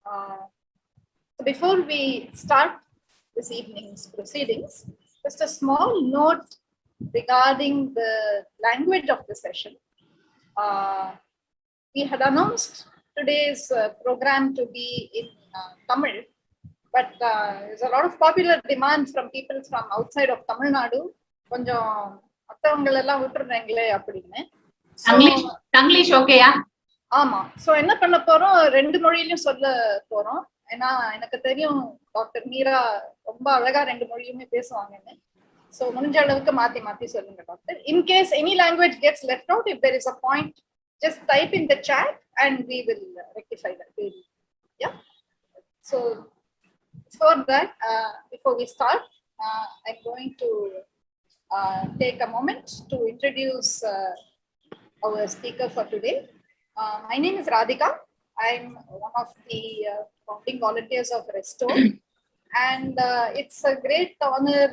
So before we start this evening's proceedings, just a small note regarding the language of the session. We had announced today's program to be in Tamil, but there's a lot of popular demand from people from outside of Tamil Nadu. கொஞ்சம் மற்றவங்களெல்லாம் விட்டுருந்தீங்களே அப்படின்னு. தங்கிலீஷ் ஓகேயா? ஆமா. So என்ன பண்ண போறோம், 2 மொழியிலும் சொல்ல போறோம். ஏன்னா எனக்கு தெரியும் டாக்டர் மீரா ரொம்ப அழகா 2 மொழியுமே பேசுவாங்கன்னு. ஸோ முடிஞ்ச அளவுக்கு மாத்தி மாத்தி சொல்லுங்க doctor. In case any language gets left out, if there is a point, just type in the chat and we will rectify that. Yeah. So for that, before we start, I'm going to take a moment to introduce our speaker for today. My name is Radhika. I'm one of the founding volunteers of Restore. And it's a great honor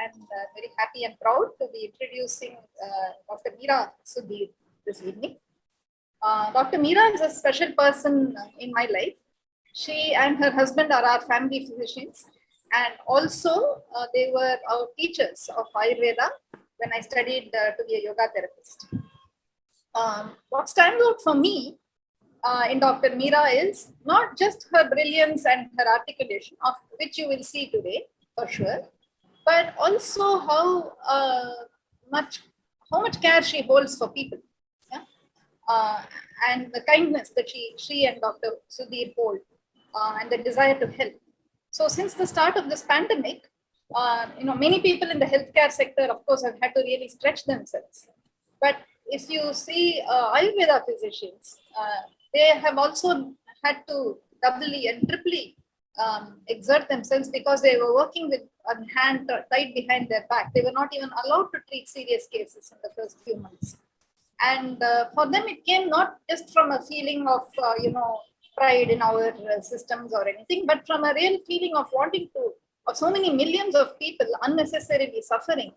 and very happy and proud to be introducing Dr. Meera Sudhir this evening. Dr. Meera is a special person in my life. She and her husband are our family physicians, and also they were our teachers of Ayurveda when I studied to be a yoga therapist. What stands out for me in Dr. Meera is not just her brilliance and her articulation, of which you will see today for sure, but also how much care she holds for people. And the kindness that she and Dr. Sudhir hold, and the desire to help. So since the start of this pandemic, many people in the healthcare sector, of course, have had to really stretch themselves. But if you see Ayurveda physicians, they have also had to doubly and triply exert themselves, because they were working with one hand tied behind their back. They were not even allowed to treat serious cases in the first few months. And for them, it came not just from a feeling of, pride in our systems or anything, but from a real feeling of wanting to, of so many millions of people unnecessarily suffering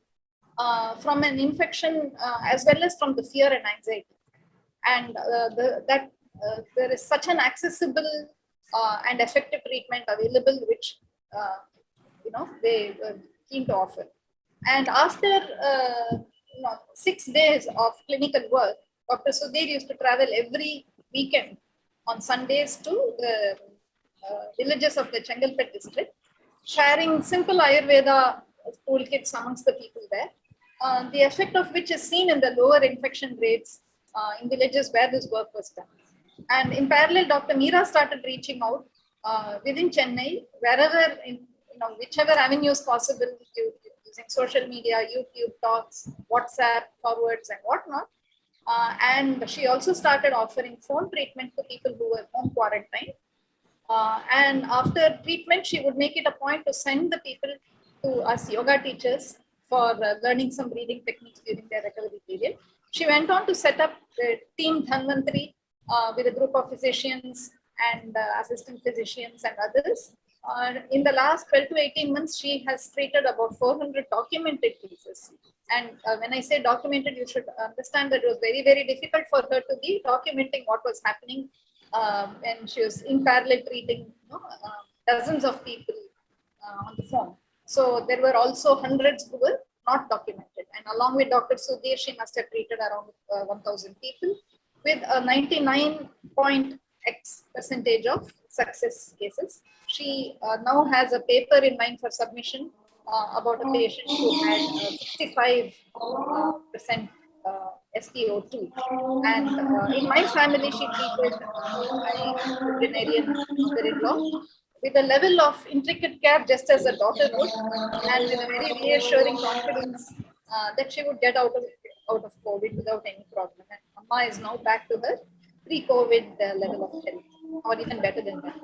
from an infection, as well as from the fear and anxiety. And there is such an accessible and effective treatment available, which, they were keen to offer. And after 6 days of clinical work, Dr. Sudhir used to travel every weekend on Sundays to the villages of the Chengalpet district, sharing simple Ayurveda toolkits amongst the people there, the effect of which is seen in the lower infection rates in villages where this work was done. And in parallel, Dr. Meera started reaching out within Chennai, wherever, whichever avenues possible, using social media, YouTube talks, WhatsApp forwards and whatnot. And she also started offering phone treatment to people who were home quarantined. And after treatment, she would make it a point to send the people to us yoga teachers for learning some breathing techniques during their recovery period. She went on to set up the team Dhanvantari with a group of physicians and assistant physicians and others. In the last 12 to 18 months, she has treated about 400 documented cases. And when I say documented, you should understand that it was very, very difficult for her to be documenting what was happening when she was in parallel treating dozens of people on the phone. So there were also hundreds who were not documented. And along with Dr. Sudhir, she must have treated around 1,000 people with a 99.x% of success cases. She now has a paper in mind for submission about a patient who had 65% SpO2. And in my family, she treated my veterinarian mother-in-law with a level of intricate care just as a daughter would, and with a very reassuring confidence that she would get out of COVID without any problem. And Amma is now back to her pre-COVID level of health, or even better than that.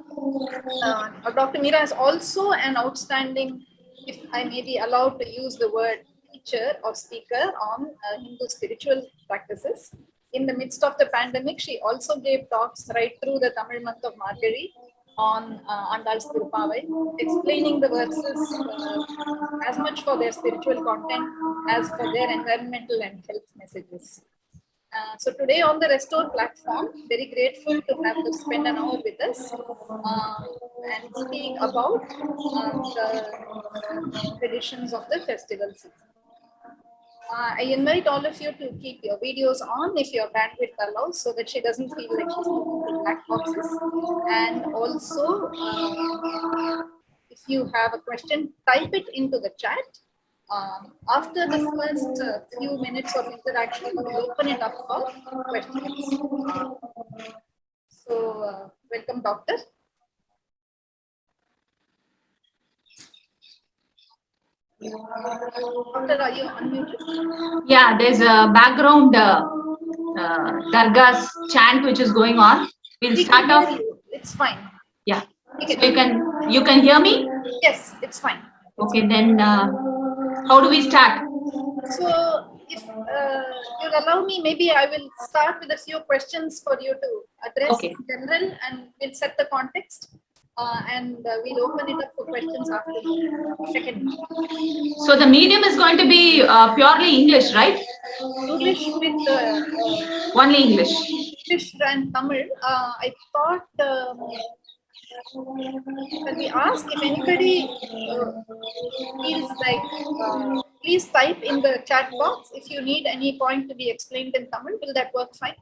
Dr. Meera is also an outstanding, if I may be allowed to use the word, teacher or speaker on Hindu spiritual practices. In the midst of the pandemic, she also gave talks right through the Tamil month of Margazhi on Andal's Thirupavai, explaining the verses as much for their spiritual content as for their environmental and health messages. So today on the Restore platform, very grateful to have to spend an hour with us and speak about the traditions of the festival season. I invite all of you to keep your videos on if your bandwidth allows, so that she doesn't feel like she's speaking to black boxes. And also, if you have a question, type it into the chat. After the first few minutes of interaction, we will open it up for questions. So, welcome, Doctor. Doctor, are you unmuted? Yeah, there's a background Dargah's chant which is going on. We'll We start can off. hear you. It's fine. Yeah. We So can you can hear me? Yes, it's fine. Okay, then how do we start? So, if you'll allow me, maybe I will start with a few questions for you to address Okay. in general, and we'll set the context, and we'll open it up for questions after the second. So the medium is going to be purely English, right? English with Only English. English and Tamil. I thought when we ask if anybody feels like, please type in the chat box if you need any point to be explained in Tamil. Will that work fine?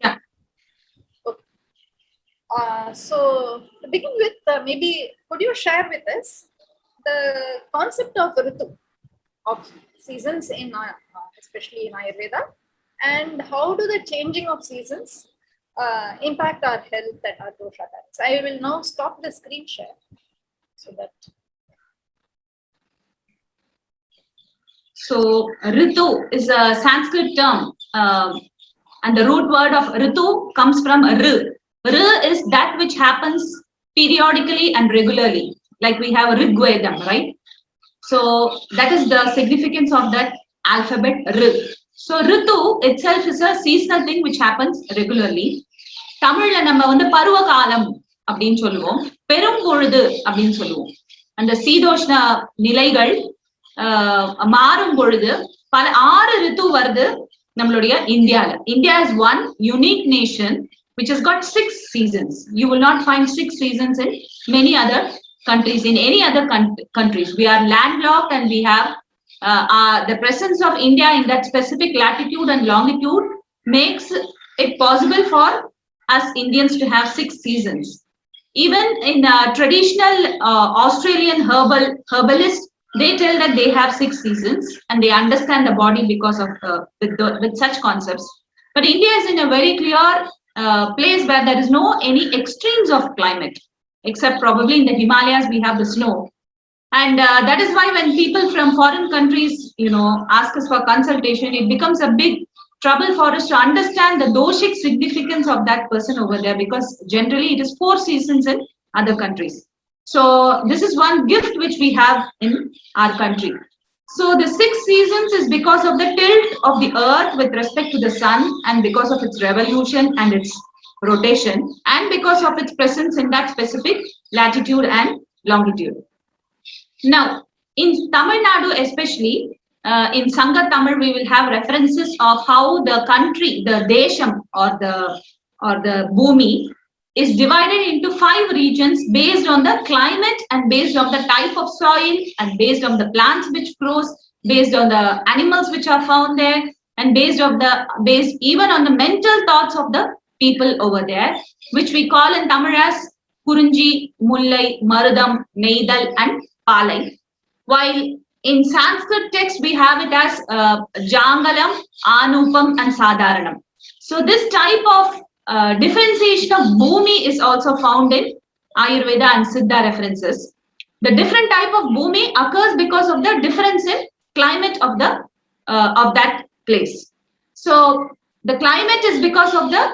Yeah. Okay. So to begin with, maybe could you share with us the concept of Ritu, of seasons in especially in Ayurveda, and how do the changing of seasons impact our health and our dosha balance? I will now stop the screen share so that. So Ritu is a Sanskrit term, and the root word of Ritu comes from R. R is that which happens periodically and regularly, like we have Rigvedam, right? So that is the significance of that alphabet R. So Ritu itself is a seasonal thing which happens regularly. தமிழ்ல நம்ம வந்து பருவ காலம் அப்படின்னு சொல்லுவோம், பெரும்பொழுது அப்படின்னு சொல்லுவோம். அந்த சீதோஷ்ண நிலைகள் மாறும் பொழுது பல 6 ரித்து வருது நம்மளுடைய இந்தியால. India is one unique nation which has got 6 seasons. You will not find 6 seasons in many other countries, in any other countries. We are landlocked, and we have the presence of India in that specific latitude and longitude makes it possible for us Indians to have 6 seasons. Even in traditional Australian herbalists, they tell that they have 6 seasons and they understand the body because of with such concepts. But India is in a very clear place where there is no any extremes of climate, except probably in the Himalayas we have the snow. And that is why when people from foreign countries, ask us for consultation, it becomes a big trouble for us to understand the doshic significance of that person over there, because generally it is 4 seasons in other countries. So this is one gift which we have in our country. So the 6 seasons is because of the tilt of the earth with respect to the sun, and because of its revolution and its rotation, and because of its presence in that specific latitude and longitude. Now, in Tamil Nadu especially, in Sangha Tamil, we will have references of how the country, the Desham or the Bhumi, is divided into 5 regions based on the climate and based on the type of soil and based on the plants which grows, based on the animals which are found there, and based even on the mental thoughts of the people over there, which we call in Tamil as Kurunji, Mullai, Marudam, Neidal and Palai. While in Sanskrit text we have it as Jangalam, Anupam and Sadharanam. So this type of differentiation of Bhumi is also found in Ayurveda and Siddha references. The different type of Bhumi occurs because of the difference in climate of that place. So the climate is because of the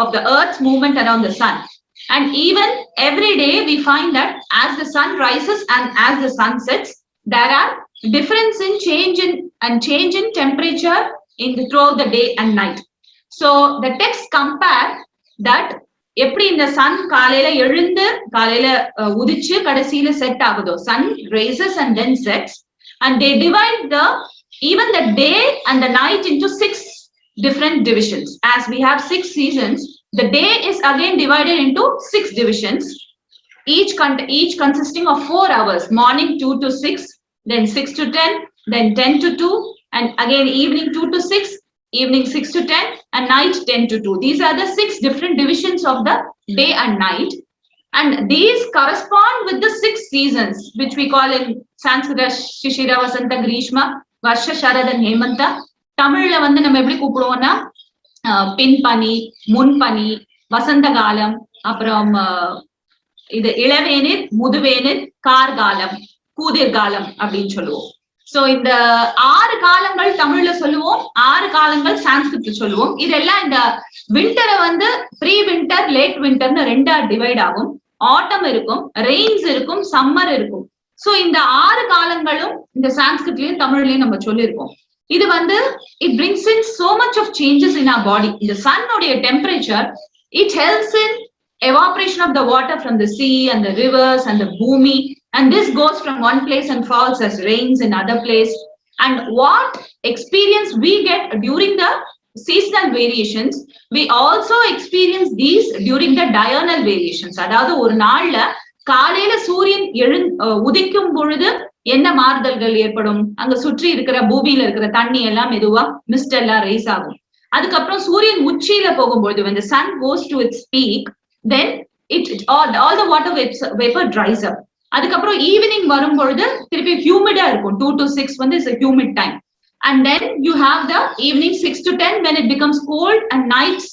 of the earth's movement around the sun. And even every day we find that as the sun rises and as the sun sets, there are difference in change in temperature throughout the day and night. So the text compare that எப்படி இந்த Sun காலையில எழுந்து காலையில உதிச்சு கடைசியில set ஆகுதோ, sun rises and then sets, and they divide the even the day and the night into 6 different divisions. As we have 6 seasons, the day is again divided into 6 divisions, each consisting of 4 hours, morning 2 to 6, then 6 to 10, then 10 to 2, and again evening 2 to 6, evening 6 to 10, and night 10 to 2. These are the 6 different divisions of the day and night. And these correspond with the 6 seasons, which we call in Sanskrit Shishira, Vasanta, Grishma, Varsha, Sharad, and Hemanta. Tamil வந்து நம்ம எப்படி கூப்பிடுவோம்னா பின்பனி, முன்பனி, வசந்த காலம், அப்புறம் இது இளவேனில், முதுவேனில், கார்காலம், கூதிர்காலம் அப்படின்னு சொல்லுவோம். So இந்த 6 காலங்கள் தமிழ்ல சொல்லுவோம், 6 காலங்கள் சான்ஸ்கிரிட்ல சொல்லுவோம். இதெல்லாம் இந்த விண்டரை வந்து ப்ரீ விண்டர், லேட் விண்டர்னு 2ஆ டிவைட் ஆகும். ஆட்டம் இருக்கும், ரெயின்ஸ் இருக்கும், சம்மர் இருக்கும். சோ இந்த 6 காலங்களும் இந்த சான்ஸ்கிரிட்லயும் தமிழ்லயும் நம்ம சொல்லியிருக்கோம். இது வந்து it brings in so much of changes in our body. இந்த சன்னுடைய temperature, it helps in evaporation of the water from the sea and the rivers and the bhumi, and this goes from one place and falls as rains in other place. And what experience we get during the seasonal variations, we also experience these during the diurnal variations. அதாவது ஒரு நாள்ல காலையில சூரியன் உதிக்கும் பொழுது என்ன மாறுதல்கள் ஏற்படும், அங்க சுற்றி இருக்கிற பூமியில இருக்கிற தண்ணி எல்லாம் மெதுவா மிஸ்ட் எல்லாம் ரைஸ் ஆகும். அதுக்கப்புறம் சூரியன் உச்சியில போகும்பொழுது when the sun goes to its peak, then all the water vapor dries up. அதுக்கப்புறம் ஈவினிங் வரும் பொழுது திருப்பி ஹியூமிடா இருக்கும். 2 to 6 வந்து is a humid time. And then you have the evening 6 to 10 when it becomes cold, and nights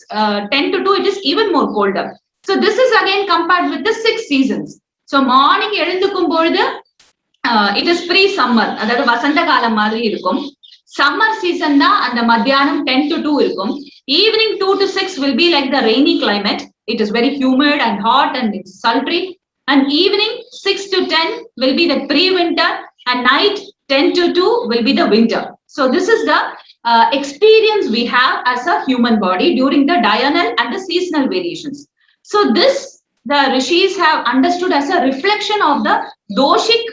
10 to 2 it is even more colder. So this is again compared with the 6 seasons. So morning எழுந்துக்கும் பொழுது it is pre summer, அதாவது வசந்த காலம் மாதிரி இருக்கும். Summer season தான் அந்த மத்தியானம் 10 to 2 இருக்கும். Evening 2 to 6 will be like the rainy climate. It is very humid and hot and it's sultry. And evening 6 to 10 will be the pre-winter, and night 10 to 2 will be the winter. So this is the experience we have as a human body during the diurnal and the seasonal variations. So this the rishis have understood as a reflection of the doshic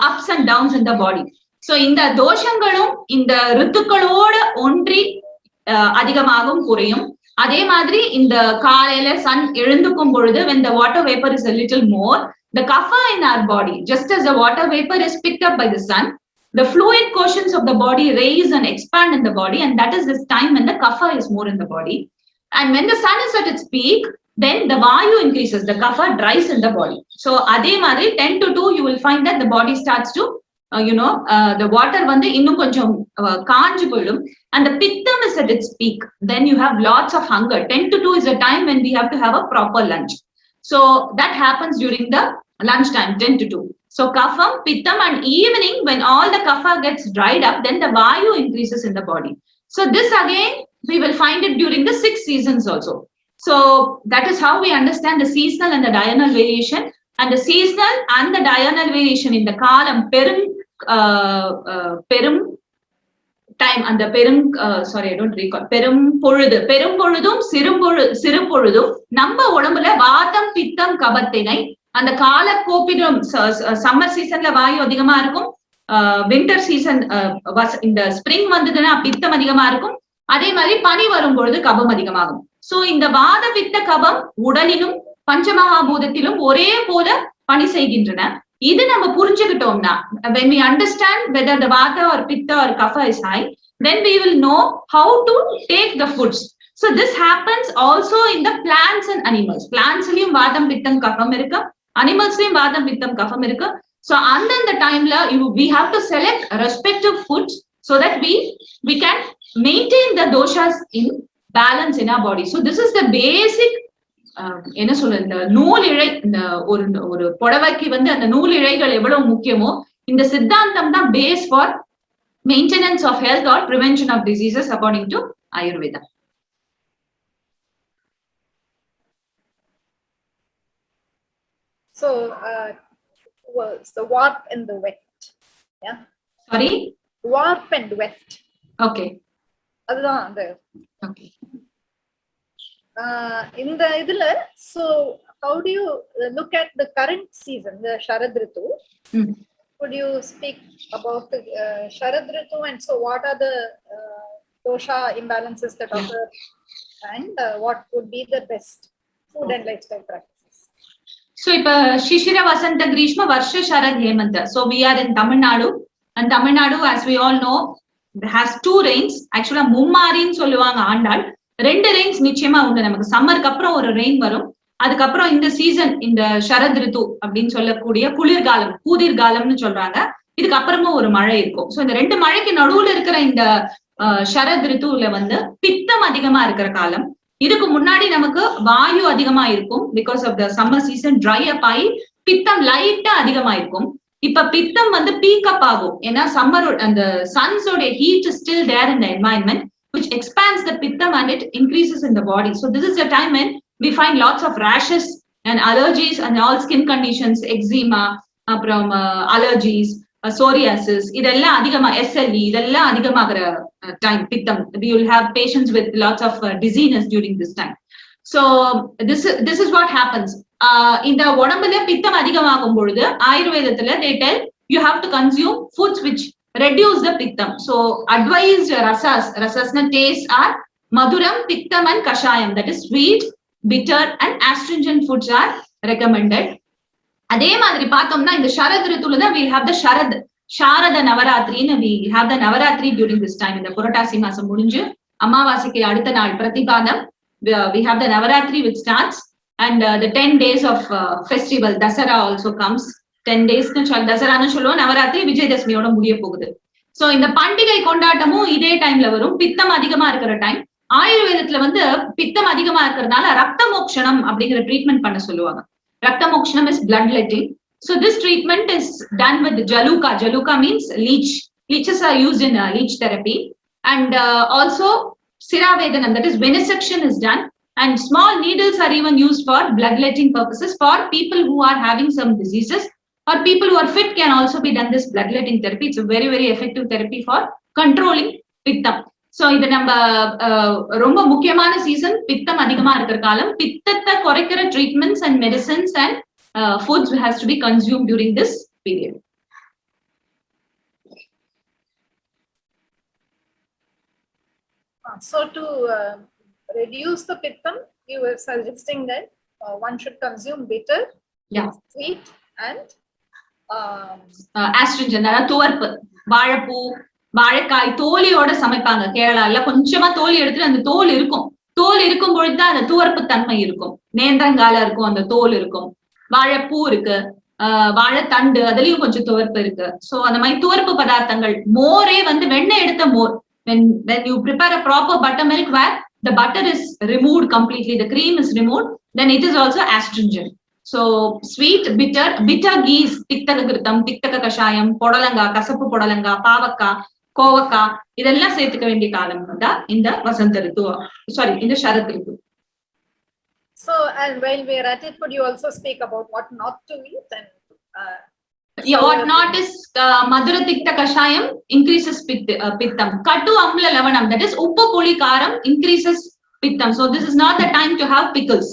ups and downs in the body. So இந்த தோஷங்களும் இந்த ரித்துக்களோட ஒன்றி அதிகமாகும் குறையும். அதே மாதிரி இந்த காலையில சன் எழுந்துக்கும் பொழுது when the water vapor is a little more, the kapha in our body, just as the water vapor is picked up by the sun, the fluid quotients of the body raise and expand in the body, and that is this time when the kapha is more in the body. And when the sun is at its peak, then the vayu increases, the kapha dries in the body. So அதே மாதிரி 10 to 2 you will find that the body starts to the water வந்து இன்னும் கொஞ்சம் காஞ்சு போயிடும், and the pittam is at its peak. Then you have lots of hunger. 10 to 2 is a time when we have to have a proper lunch. So that happens during the lunch time, 10 to 2. So kapham, pittam, and evening when all the kapha gets dried up, then the vayu increases in the body. So this again we will find it during the 6 seasons also. So that is how we understand the seasonal and the diurnal variation. And the seasonal and the diurnal variation in the kalam perum time and the perum sorry I don't recall perum பொழுதும் சிறு பொழுதும் நம்ம உடம்புல வாதம் பித்தம் கபத்தினை அந்த கால கோப்பிடும். Summer சீசன்ல வாயு அதிகமா இருக்கும், வின்டர் சீசன் இந்த ஸ்பிரிங் வந்ததுன்னா பித்தம் அதிகமா இருக்கும், அதே மாதிரி பனி வரும் பொழுது கபம் அதிகமாகும். சோ இந்த வாத பித்த கபம் உடலிலும் பஞ்சமகாபூதத்திலும் ஒரே போல பணி செய்கின்றன. இது நம்ம புரிஞ்சுக்கிட்டோம்னா, when we understand whether the vata or pitta or kapha is high, then we will know how to take the foods. So this happens also in the plants and animals. Plants லயும் வாதம் பித்தம் கஃபம் இருக்கு, animals-லயும் வாதம் பித்தம் கஃபம் இருக்கு. So அந்த timeல we have to select respective foods so that we can maintain the doshas in balance in our body. So this is the basic என்ன சொல்ற, இந்த நூல் இழை, இந்த ஒரு புடவைக்கு வந்து அந்த நூல் இழைகள் எவ்வளவு முக்கியமோ, இந்த சித்தாந்தம் தான் base for maintenance of health or prevention of diseases according to Ayurveda. So was the warp and the weft. Yeah, sorry, warp and weft. Okay, அதுதான் அந்த okay. இந்த இதுல, so how do you look at the current season, the Sharad Ritu? could you speak about Sharad Ritu, and so what are the dosha imbalances that occur, and what would be the best food and lifestyle practices? So இப்ப Shishira Vasanta Grishma Varsha Sharad Hemanta. So we are in Tamil Nadu, and Tamil Nadu, as we all know, has two rains. Actually மும்மாரின்னு சொல்லுவாங்க ஆண்டாள். ரெண்டு Reigns நிச்சயமா உண்டு நமக்கு. சம்மருக்கு அப்புறம் ஒரு rain வரும், அதுக்கப்புறம் இந்த சீசன் இந்த ஷரத் ரித்து அப்படின்னு சொல்லக்கூடிய குளிர்காலம், கூதிர்காலம்னு சொல்றாங்க, இதுக்கு அப்புறமும் ஒரு மழை இருக்கும். சோ இந்த ரெண்டு மழைக்கு நடுவுல இருக்கிற இந்த ஷரத் ரித்துல வந்து பித்தம் அதிகமா இருக்கிற காலம். இதுக்கு முன்னாடி நமக்கு வாயு அதிகமா இருக்கும், because of the summer season dry up ஆகி பித்தம் லைட்டா அதிகமா இருக்கும். இப்ப பித்தம் வந்து பீக் அப் ஆகும், ஏன்னா சம்மர் அந்த சன்ஸோட heat is still there in the environment which expands the pittam and it increases in the body. So this is the time when we find lots of rashes and allergies and all skin conditions, eczema, allergies, psoriasis, idella adhigama SLE, idella adhigamagra time pittam. We will have patients with lots of dizziness during this time. So this is what happens. In the odambula pittam adhigamagum poludhu ayurvedathila they tell you have to consume foods which reduce the pittam. So advised rasasna tastes are maduram, pittam and kashayam, that is sweet, bitter and astringent foods are recommended. அதே மாதிரி பார்த்தோம்னா இந்த ஷரத் ரித்துல தான் we'll have the Sharada Navaratri, we have the Navaratri during this time. இந்த புரட்டாசி மாசம் முடிஞ்சு அமாவாசைக்கு அடுத்த நாள் பிரதிபாதம் we have the Navaratri which starts, and the 10 days of festival Dasara also comes. 10 days தசரான்னு சொல்லுவோம், நவராத்திரி விஜயதசமியோட முடிய போகுது. சோ இந்த பண்டிகை கொண்டாட்டமும் இதே டைம்ல வரும். பித்தம் அதிகமா இருக்கிற டைம். ஆயுர்வேதத்துல வந்து பித்தம் அதிகமா இருக்கிறதுனால ரத்த மோக்ஷனம் அப்படிங்கிற ட்ரீட்மெண்ட் பண்ண சொல்லுவாங்க. ரத்த மோக்ஷனம் is blood letting. So this treatment is done with Jaluka. Jaluka means leech. Leeches are used in leech therapy, and also Siravedanam, that is venesection is done, and small needles are even used for bloodletting purposes for people who are having some diseases. Or people who are fit can also be done this bloodletting therapy. It's a very, very effective therapy for controlling pittam. So இது நம்ம ரொம்ப முக்கியமான season, பித்தம் அதிகமா இருக்கிற காலம். பித்தத்தை குறைக்கிற treatments and medicines and foods has to be consumed during this period. So to reduce the pittam, you were suggesting that one should consume bitter, sweet and astringent, அதாவது துவர்ப்பு, வாழைப்பூ, வாழைக்காய் தோலியோட சமைப்பாங்க கேரளால. கொஞ்சமா தோலி எடுத்துட்டு அந்த தோல் இருக்கும் பொழுதுதான் அந்த துவர்ப்பு தன்மை இருக்கும். நேந்திரங்கால இருக்கும், அந்த தோல் இருக்கும். வாழைப்பூ இருக்கு, வாழைத்தண்டு, அதுலயும் கொஞ்சம் துவர்ப்பு இருக்கு. சோ அந்த மாதிரி துவர்ப்பு பதார்த்தங்கள். மோரே வந்து வெண்ணெய் எடுத்த மோர், when you prepare a proper buttermilk where the butter is removed completely, the cream is removed, then it is also astringent. So sweet, bitter ghee, tiktaka kirtam, tiktaka kashayam, podalanga, kasapu podalanga, pavakka, kovakka, இதெல்லாம் சேர்த்துக்க வேண்டிய காலம் தான் இந்த வசந்த ரித்து, sorry இந்த ஷரத் ரித்து. So, and while we are at it, could you also speak about what not to eat? And what not is madura tikta kashayam increases pittam. Katu amla lavanam, that is uppu puli karam increases pittam. So this is not the time to have pickles.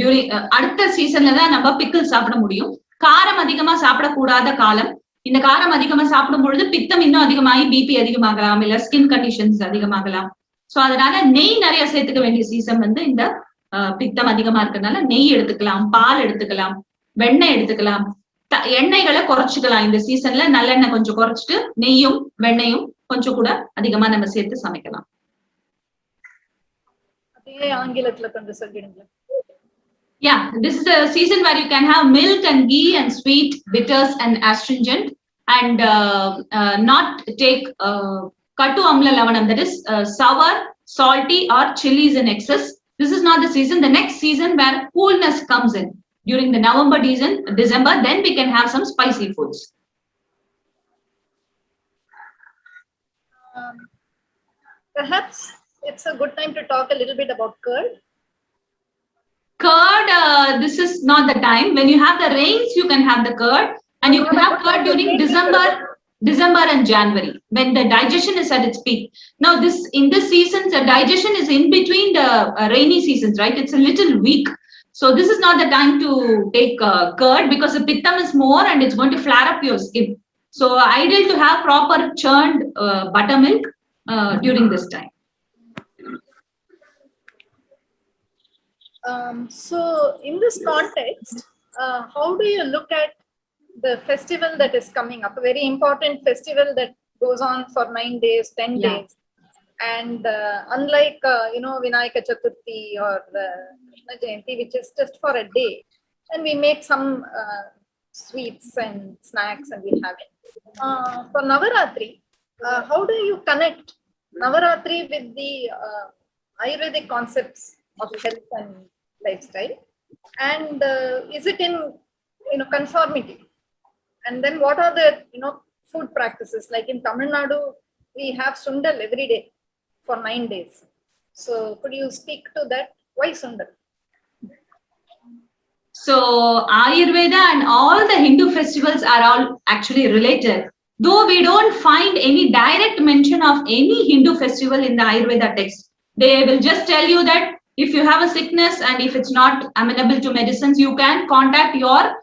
During அடுத்த சீசன்ல தான் நம்ம pickle சாப்பிட முடியும். காரம் அதிகமா சாப்பிடக்கூடாத காலம். இந்த காரம் அதிகமா சாப்பிடும் பொழுது பித்தம் இன்னும் அதிகமாகி பிபி அதிகமாகலாம், இல்ல ஸ்கின் கண்டிஷன்ஸ் அதிகமாகலாம். சோ அதனால நெய் நிறைய சேர்த்துக்க வேண்டிய சீசன் வந்து இந்த பித்தம் அதிகமா இருக்கிறதுனால நெய் எடுத்துக்கலாம், பால் எடுத்துக்கலாம், வெண்ணெய் எடுத்துக்கலாம். எண்ணெய்களை குறைச்சிக்கலாம் இந்த சீசன்ல. நல்லெண்ணெய் கொஞ்சம் குறைச்சிட்டு நெய்யும் வெண்ணெயும் கொஞ்சம் கூட அதிகமா நம்ம சேர்த்து சமைக்கலாம். ஆங்கிலத்துல கொஞ்சம் சொல்லிடுங்க. Yeah, this is a season where you can have milk and ghee and sweet, bitters and astringent, and not take katu amla lavanam, that is sour, salty or chilies in excess. This is not the season. The next season where coolness comes in during the November, December, then we can have some spicy foods. Perhaps it's a good time to talk a little bit about curd. Curd, this is not the time. When you have the rains, you can have the curd, and you can have curd during December and January, when the digestion is at its peak. Now, in this season, the digestion is in between the rainy seasons, right? It's a little weak. So this is not the time to take curd because the pittam is more and it's going to flare up your skin. So ideal to have proper churned buttermilk during this time. So in this context, how do you look at the festival that is coming up? A very important festival that goes on for 9 days, 10 days. And unlike, Vinayaka Chaturthi or Krishna Jayanti, which is just for a day, and we make some sweets and snacks and we have it. For Navaratri, how do you connect Navaratri with the Ayurvedic concepts of health and lifestyle? And is it in conformity? And then what are the food practices? Like in Tamil Nadu, we have sundal every day for 9 days. So could you speak to that? Why sundal? So Ayurveda and all the Hindu festivals are all actually related. Though we don't find any direct mention of any Hindu festival in the Ayurveda text. They will just tell you that if you have a sickness and if it's not amenable to medicines, you can contact your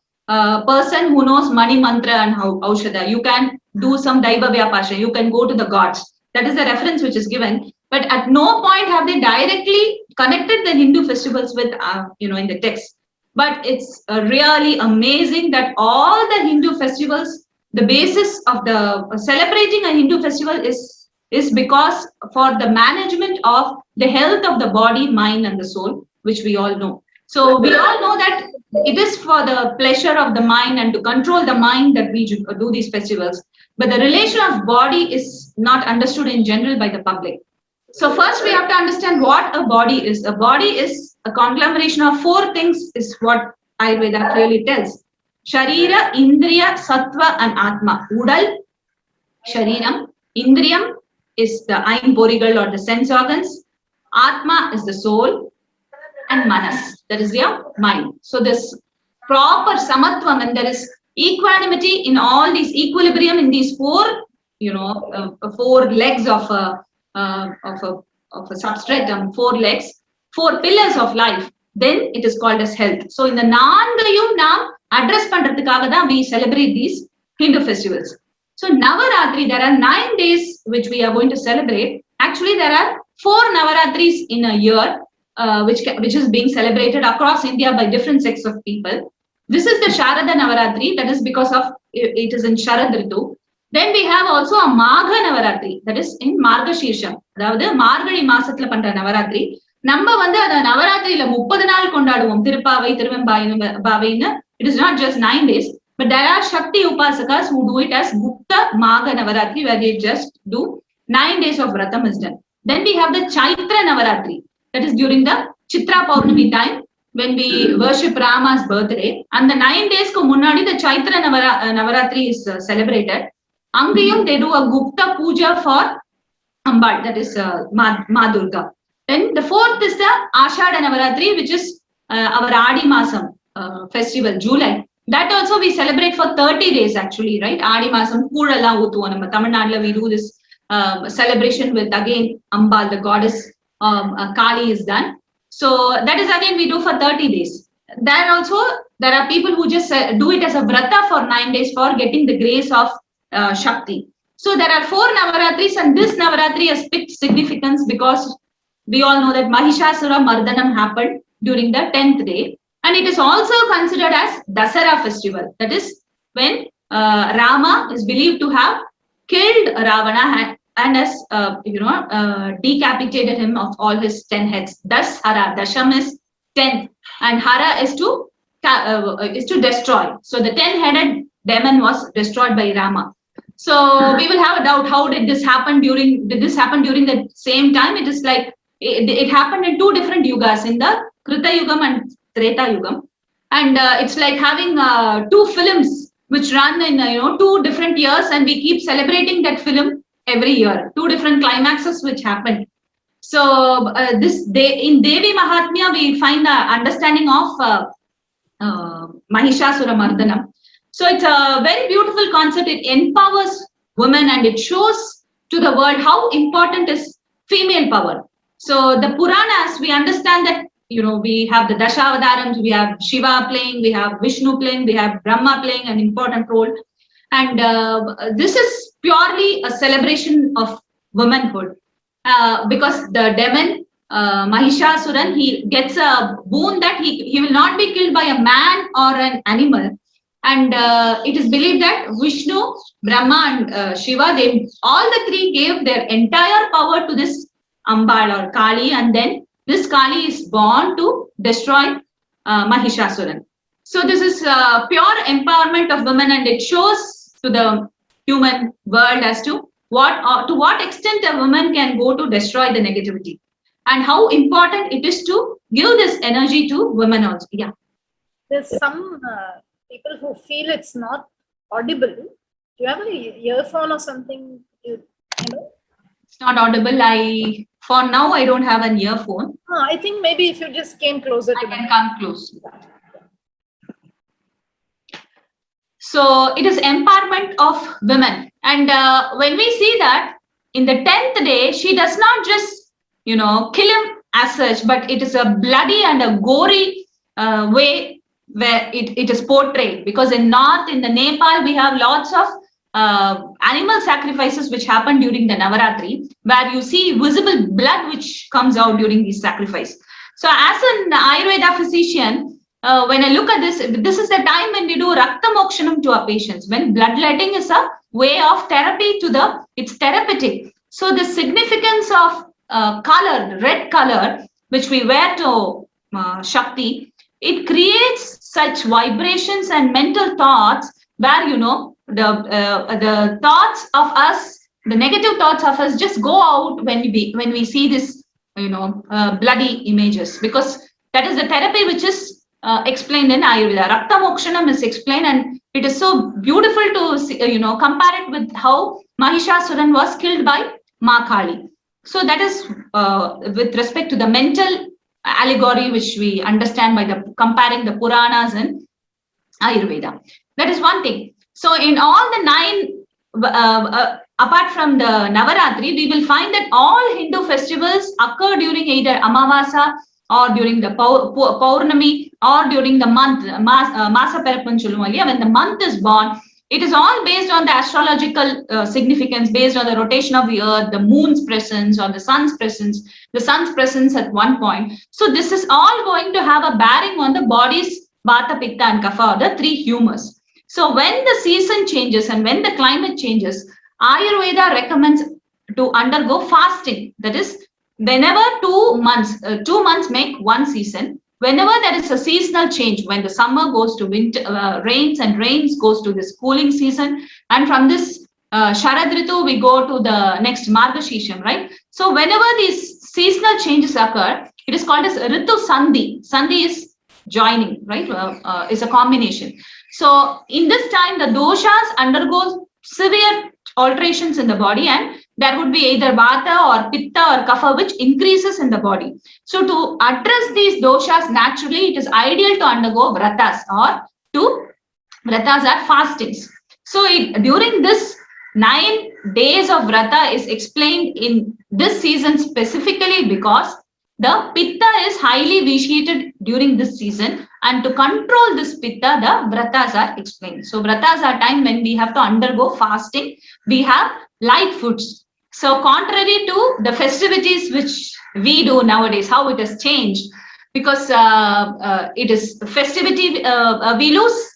person who knows Mani Mantra and Aushadha. You can do some Daiva Vyapasha. You can go to the gods. That is the reference which is given. But at no point have they directly connected the Hindu festivals with, in the text. But it's really amazing that all the Hindu festivals, the basis of the celebrating a Hindu festival is because for the management of the health of the body, mind, and the soul, which we all know. So we all know that it is for the pleasure of the mind and to control the mind that we do these festivals. But the relation of body is not understood in general by the public. So first we have to understand what a body is. A body is a conglomeration of 4 things is what Ayurveda clearly tells. Sharira, Indriya, Sattva and Atma. Udal, Shariram, Indriyam is the Aimborigal or the sense organs. Atma is the soul. And Manas, that is your mind. So this proper Samatvam, and there is equanimity in all these equilibrium in these 4, 4 legs of a substratum, 4 legs, 4 pillars of life, then it is called as health. So in the Nangayum Nam address Pandratikaga da we celebrate these Hindu festivals. So Navaratri, there are 9 days which we are going to celebrate. Actually, there are 4 Navaratris in a year, which is being celebrated across India by different sects of people. This is the Sharada Navaratri, that is because of it is in Sharad Ritu. Then we have also a Magha Navaratri, that is in Margashirsham. அதாவது மார்கழி மாசத்துல பண்ற நவராத்திரி. நம்ம வந்து அந்த நவராத்திரியில 30 நாள் கொண்டாடுவோம். Thiruppavai, திருவெம்பாவைன்னு. It is not just 9 days, but there are Shakti Upasakas who do it as Gupta Magha Navaratri, where they just do 9 days of Vratam is done. Then we have the Chaitra Navaratri, that is during the Chitra Paurnami time, when we worship Rama's birthday. And the 9 days ko munnadi the Chaitra Navaratri is celebrated. Angiyum, they do a Gupta Puja for Ambal, that is Ma Durga. Then the 4th is the Ashada Navaratri, which is our Adi Masam festival, July. That also we celebrate for 30 days actually, right? Adi Masam, Koodala Uthuva. Namma Tamil Nadu we do this celebration with again Ambal, the goddess Kali is done. So that is again we do for 30 days. Then also there are people who just do it as a vrata for 9 days for getting the grace of Shakti. So there are 4 Navaratris, and this Navaratri has big significance because we all know that Mahishasura Mardanam happened during the 10th day, and it is also considered as Dasara festival. That is when Rama is believed to have killed Ravana and has decapitated him of all his 10 heads. Thus Hara, Dasham is 10, and Hara is to destroy. So the 10-headed demon was destroyed by Rama. So we will have a doubt, how did this happen during the same time? It is like it happened in 2 different yugas, in the Krita Yugam and Treta Yugam, and it's like having 2 films which run in 2 different years, and we keep celebrating that film every year. 2 different climaxes which happened. So in Devi Mahatmya we find the understanding of Mahishasura Mardanam. So it's a very beautiful concept. It empowers women and it shows to the world how important is female power. So the Puranas, we understand that we have the Dashaavadarams, we have Shiva playing, we have Vishnu playing, we have Brahma playing an important role. And this is purely a celebration of womanhood, because the demon Mahishasuran, he gets a boon that he will not be killed by a man or an animal. And it is believed that Vishnu, Brahma, and Shiva, they all the three gave their entire power to this Ambal or Kali, and then this Kali is born to destroy Mahishasuran. So this is pure empowerment of women, and it shows to the human world as to what extent a woman can go to destroy the negativity, and how important it is to give this energy to women also. Yeah. There's some people who feel it's not audible. Do you have an earphone or something? It's not audible. For now, I don't have an earphone. I think maybe if you just came closer to I can come close. So it is empowerment of women. And when we see that in the 10th day, she does not just, kill him as such, but it is a bloody and a gory way where it is portrayed. Because in North, in the Nepal, we have lots of animal sacrifices which happen during the Navaratri, where you see visible blood which comes out during these sacrifice. So as an Ayurveda physician, when I look at this is the time when we do Rakta Mokshanam to our patients, when bloodletting is a way of therapy it's therapeutic. So the significance of color, red color, which we wear to Shakti, it creates such vibrations and mental thoughts where, the thoughts of us, the negative thoughts of us just go out when we see this, bloody images, because that is the therapy which is explained in Ayurveda. Rakta Mokshanam is explained, and it is so beautiful to see, compare it with how Mahishasuran was killed by Ma Kali. So that is with respect to the mental allegory which we understand by comparing the Puranas and Ayurveda. That is one thing. So in all the 9, apart from the Navaratri, we will find that all Hindu festivals occur during either Amavasa or during the Paurnami or during the month, Masa Perappan Chulumalia, when the month is born. It is all based on the astrological significance, based on the rotation of the earth, the moon's presence or the sun's presence at one point. So this is all going to have a bearing on the body's Vata, Pitta and Kapha, the 3 humors. So when the season changes and when the climate changes, Ayurveda recommends to undergo fasting. That is, whenever 2 months make one season, whenever there is a seasonal change, when the summer goes to winter, rains goes to this cooling season, and from this Sharad Ritu, we go to the next Margashisham, right? So whenever these seasonal changes occur, it is called as Ritu Sandhi. Sandhi is joining, right? Is a combination. So in this time, the doshas undergo severe alterations in the body, and there would be either Vata or Pitta or Kapha which increases in the body. So to address these doshas naturally, it is ideal to undergo vratas vratas are fastings. So during this 9 days of vrata is explained in this season specifically because the Pitta is highly vitiated during this season, and to control this Pitta, the vratas are explained. So vratas are time when we have to undergo fasting. We have light foods. So contrary to the festivities which we do nowadays, how it has changed, because it is festivity, we lose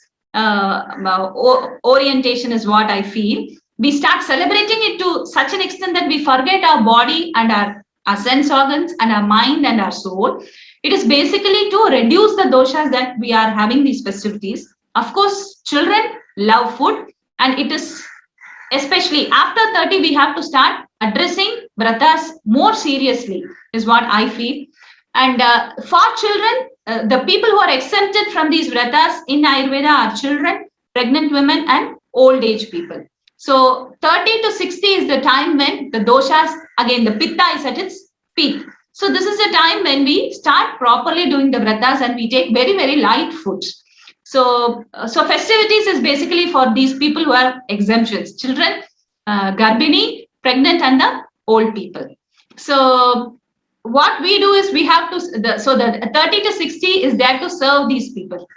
orientation is what I feel. We start celebrating it to such an extent that we forget our body and our sense organs and our mind and our soul. It is basically to reduce the doshas that we are having these festivities. Of course, children love food, and it is especially after 30, we have to start addressing vratas more seriously, is what I feel. And for children, the people who are exempted from these vratas in Ayurveda are children, pregnant women, and old age people. So 30 to 60 is the time when the doshas, again, the Pitta is at its peak. So this is the time when we start properly doing the vratas, and we take very, very light foods. So festivities is basically for these people who are exemptions: children, Garbhini, pregnant, and the old people. So what we do is we have to, so the 30 to 60 is there to serve these people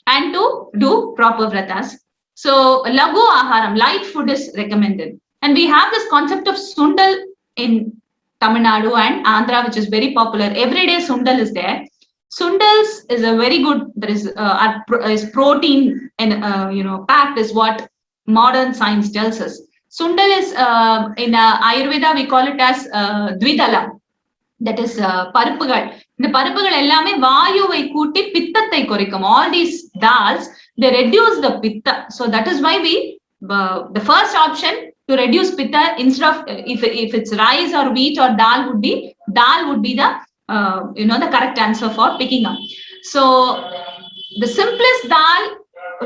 and to do proper vratas. So lagu aharam, light food is recommended. And we have this concept of sundal in Tamil Nadu and Andhra, which is very popular. Every day sundal is there. Sundals is a very good, there is protein and packed is what modern science tells us. Sundal is in Ayurveda we call it as dvidala, that is பருப்புகள். இந்த பருப்புகள் எல்லாமே வாயுவை கூட்டி பித்தத்தை குறைக்கும். All these dals, they reduce the pitta. So that is why we the first option to reduce pitta, instead of if it's rice or wheat or dal would be the the correct answer for picking up. So the simplest dal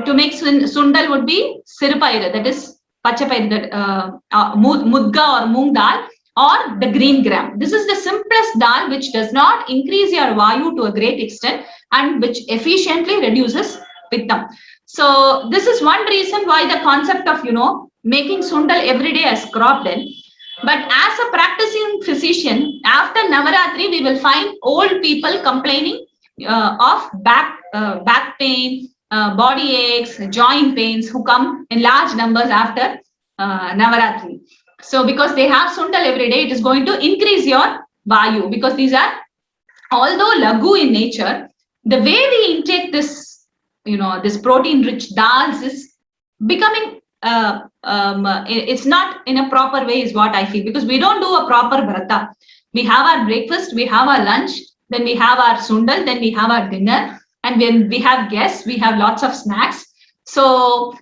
to make sundal would be sirupairu, that is pachapairu, that mudga or moong dal, or the green gram. This is the simplest dal which does not increase your vayu to a great extent and which efficiently reduces pitta. So this is one reason why the concept of making sundal every day has cropped in. But as a practicing physician, after Navaratri, we will find old people complaining of back pain, body aches, joint pains, who come in large numbers after Navaratri. So because they have sundal every day, it is going to increase your vayu, because these are, although lagu in nature, the way we intake this, this protein rich dals is becoming, it's not in a proper way is what I feel, because we don't do a proper vrata. We have our breakfast, we have our lunch, then we have our sundal, then we have our dinner. And when we have guests, we have lots of snacks. So,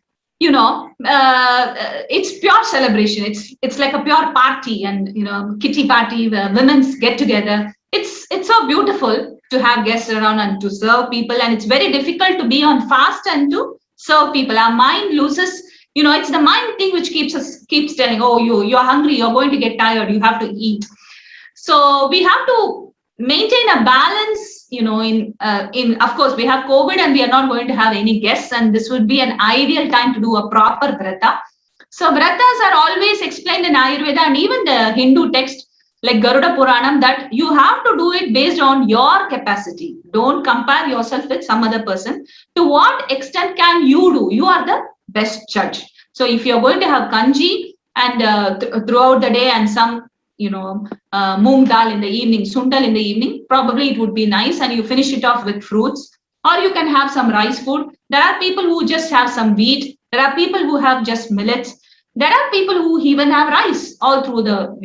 it's pure celebration. It's like a pure party, and kitty party where women's get together. It's so beautiful to have guests around and to serve people, and it's very difficult to be on fast and to serve people. Our mind loses, it's the mind thing which keeps telling, oh, you're hungry, you're going to get tired, you have to eat. So we have to maintain a balance, in of course we have COVID and we are not going to have any guests, and this would be an ideal time to do a proper vrata. So vratas are always explained in Ayurveda and even the Hindu text like Garuda Puranam, that you have to do it based on your capacity. Don't compare yourself with some other person. To what extent can you do? You are the best judge. So if you're going to have kanji and throughout the day and some moong dal in the evening, sundal in the evening, probably it would be nice, and you finish it off with fruits, or you can have some rice food. There are people who just have some wheat. There are people who have just millets. There are people who even have rice all through the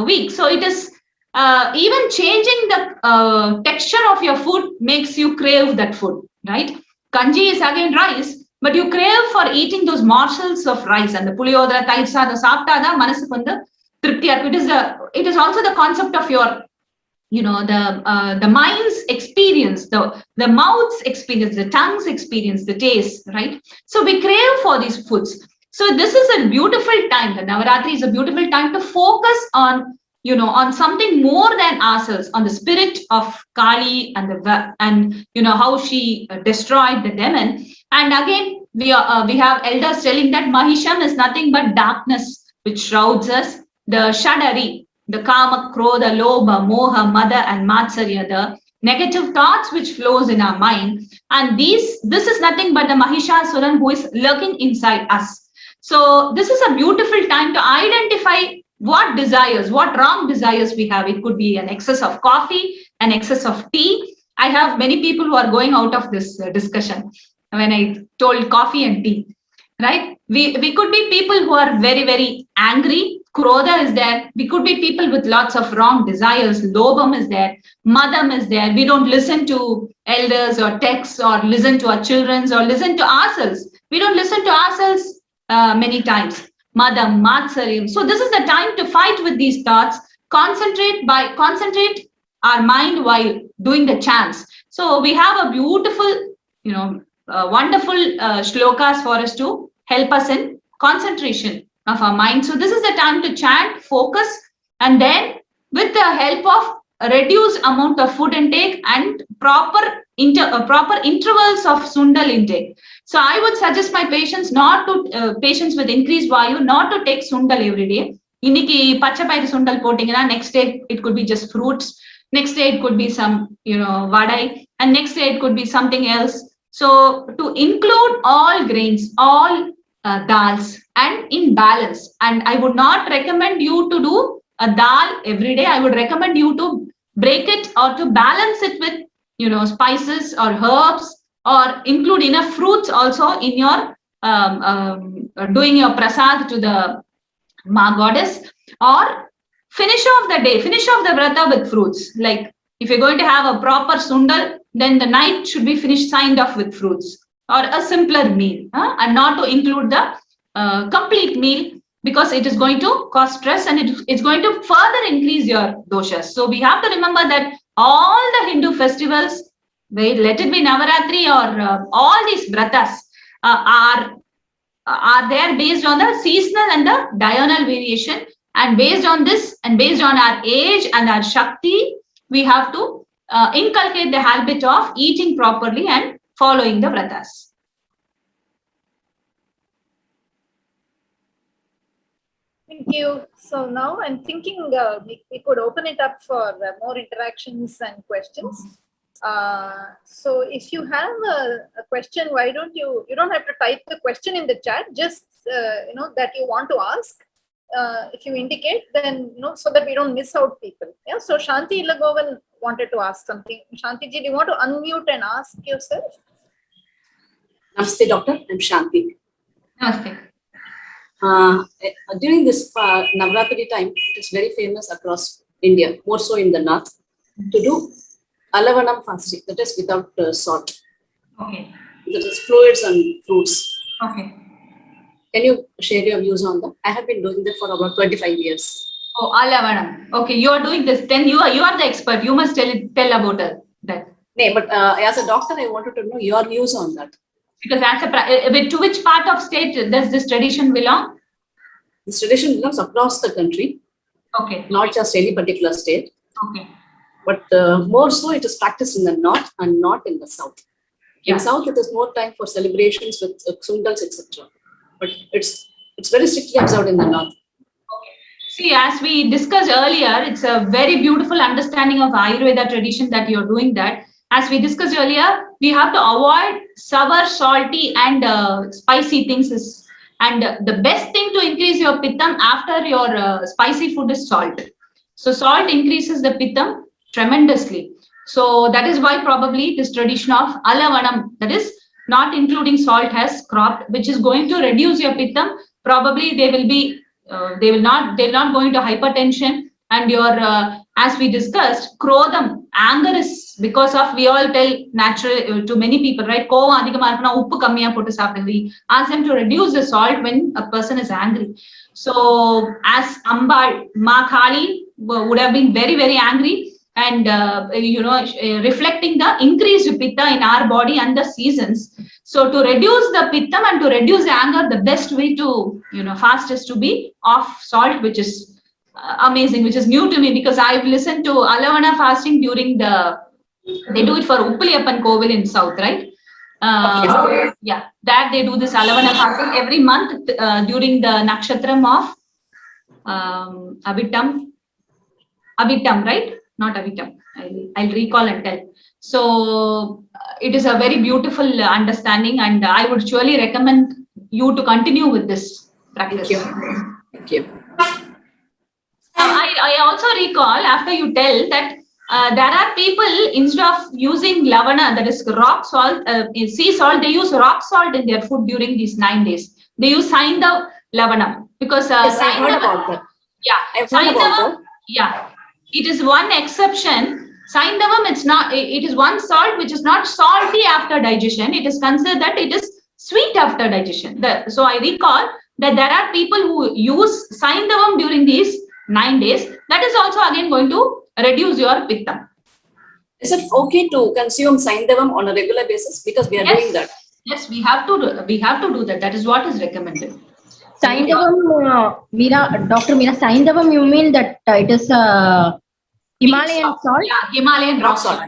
week. So it is even changing the texture of your food makes you crave that food, right? Kanji is again rice, but you crave for eating those morsels of rice, and the puliyodara tayir sadam saaptada manasukku vandu tripti irukku. It is also the concept of your the mind's experience, the mouth's experience, the tongue's experience, the taste, right? So we crave for these foods. So this is a beautiful time. The Navaratri is a beautiful time to focus on on something more than ourselves, on the spirit of Kali and how she destroyed the demon. And again, we have elders telling that Mahisham is nothing but darkness which shrouds us. The Shadari, the Kama, Krodha, Lobha, Moha, Mada, and Matsarya, the negative thoughts which flows in our mind. And this is nothing but the Mahishasuran who is lurking inside us. So this is a beautiful time to identify what desires, what wrong desires we have. It could be an excess of coffee, an excess of tea. I have many people who are going out of this discussion when I told coffee and tea, right? We could be people who are very, very angry. Krodha is there. We could be people with lots of wrong desires. Lobham is there. Madam is there. We don't listen to elders or texts or listen to our children or listen to ourselves. We don't listen to ourselves many times. Madam, Matsaryam. So this is the time to fight with these thoughts. Concentrate our mind while doing the chants. So we have a beautiful, wonderful shlokas for us to help us in concentration of our mind. So this is the time to chant, focus, and then with the help of a reduced amount of food intake and proper intervals of sundal intake. So I would suggest my patients patients with increased vayu not to take sundal every day. Inniki pachapairu sundal potingana, next day it could be just fruits. Next day it could be some, vadai, and next day it could be something else. So to include all grains, all dals, and in balance. And I would not recommend you to do a dal every day. I would recommend you to break it or to balance it with, spices or herbs, or include enough fruits also in your doing your prasad to the Ma goddess, or finish off the vrata with fruits. Like if you're going to have a proper sundal, then the night should be signed off with fruits, or a simpler meal, and not to include the complete meal, because it is going to cause stress and it's going to further increase your doshas. So we have to remember that all the Hindu festivals, let it be Navaratri or all these vratas, are there based on the seasonal and the diurnal variation, and based on this and based on our age and our Shakti, we have to inculcate the habit of eating properly and following the vratas. Thank you. So now I'm thinking we could open it up for more interactions and questions. So if you have a question, why don't you don't have to type the question in the chat, just that you want to ask. If you indicate, then so that we don't miss out people. Yeah. So Shanti Ilagovan wanted to ask something. Shanti ji, do you want to unmute and ask yourself? Namaste, doctor. I'm Shanti. Namaste. During this Navratri time, it is very famous across India, more so in the north, to do alavanam fasting, that is without salt. Okay. That is fluids and fruits. Okay. Can you share your views on that? I have been doing that for about 25 years. Oh, alavanam. Okay, you are doing this. Then you are the expert. You must tell about that. No, but as a doctor, I wanted to know your views on that. Because to which part of state does this tradition belong? This tradition belongs across the country. Okay. Not just any particular state. Okay. But more so, it is practiced in the north and not in the south. In south, it is more time for celebrations with sundals, etc. But it's very strictly observed in the north. Okay. See, as we discussed earlier, it's a very beautiful understanding of Ayurveda tradition that you're doing that. As we discussed earlier, we have to avoid sour, salty, and spicy things. And the best thing to increase your pittam after your spicy food is salt. So salt increases the pittam tremendously. So that is why probably this tradition of alavanam, that is not including salt, has cropped, which is going to reduce your pittam. Probably they will not go into hypertension, and your as we discussed, krodham, anger is because of, we all tell natural to many people, right? We ask them to reduce the salt when a person is angry. So as Ambal, Ma Kali would have been very, very angry, and reflecting the increased pitta in our body and the seasons. So to reduce the pittam and to reduce the anger, the best way to fast is to be off salt, which is amazing, which is new to me, because I've listened to alavana fasting during they do it for Uppaliyappan Kovil in south, right? Yeah, that they do this alavana fasting every month during the nakshatram of Avitam, right? Not Avitam. I'll recall and tell. So it is a very beautiful understanding, and I would surely recommend you to continue with this practice. Thank you. I also recall, after you tell, that there are people, instead of using lavana, that is rock salt, sea salt, they use rock salt in their food during these 9 days. They use Saindav lavana, because yes, I've heard about that. Yeah, I've heard about that. Yeah, it is one exception. Saindavam, it is one salt which is not salty after digestion. It is considered that it is sweet after digestion. So I recall that there are people who use Saindavam during these 9 days. That is also again going to reduce your pitta. Is it okay to consume Saindavam on a regular basis? Because we are doing that. Yes, we have to do that. That is what is recommended. Saindavam, Dr. Meera, Saindavam, you mean that it is Himalayan salt? Yeah, Himalayan rock salt.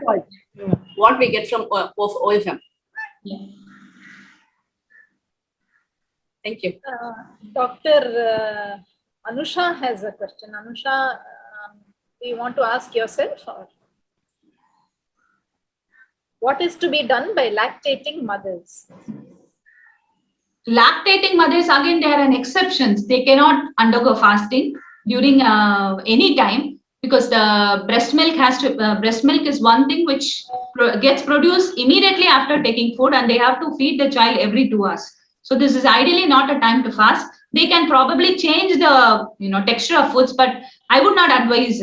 What we get from OFM. Yeah. Thank you. Dr. Anusha has a question. Anusha, do you want to ask yourself? Or? What is to be done by lactating mothers? Lactating mothers, again, they are an exceptions. They cannot undergo fasting during any time, because the breast milk breast milk is one thing which gets produced immediately after taking food, and they have to feed the child every 2 hours. So this is ideally not a time to fast. They can probably change the texture of foods, but I would not advise.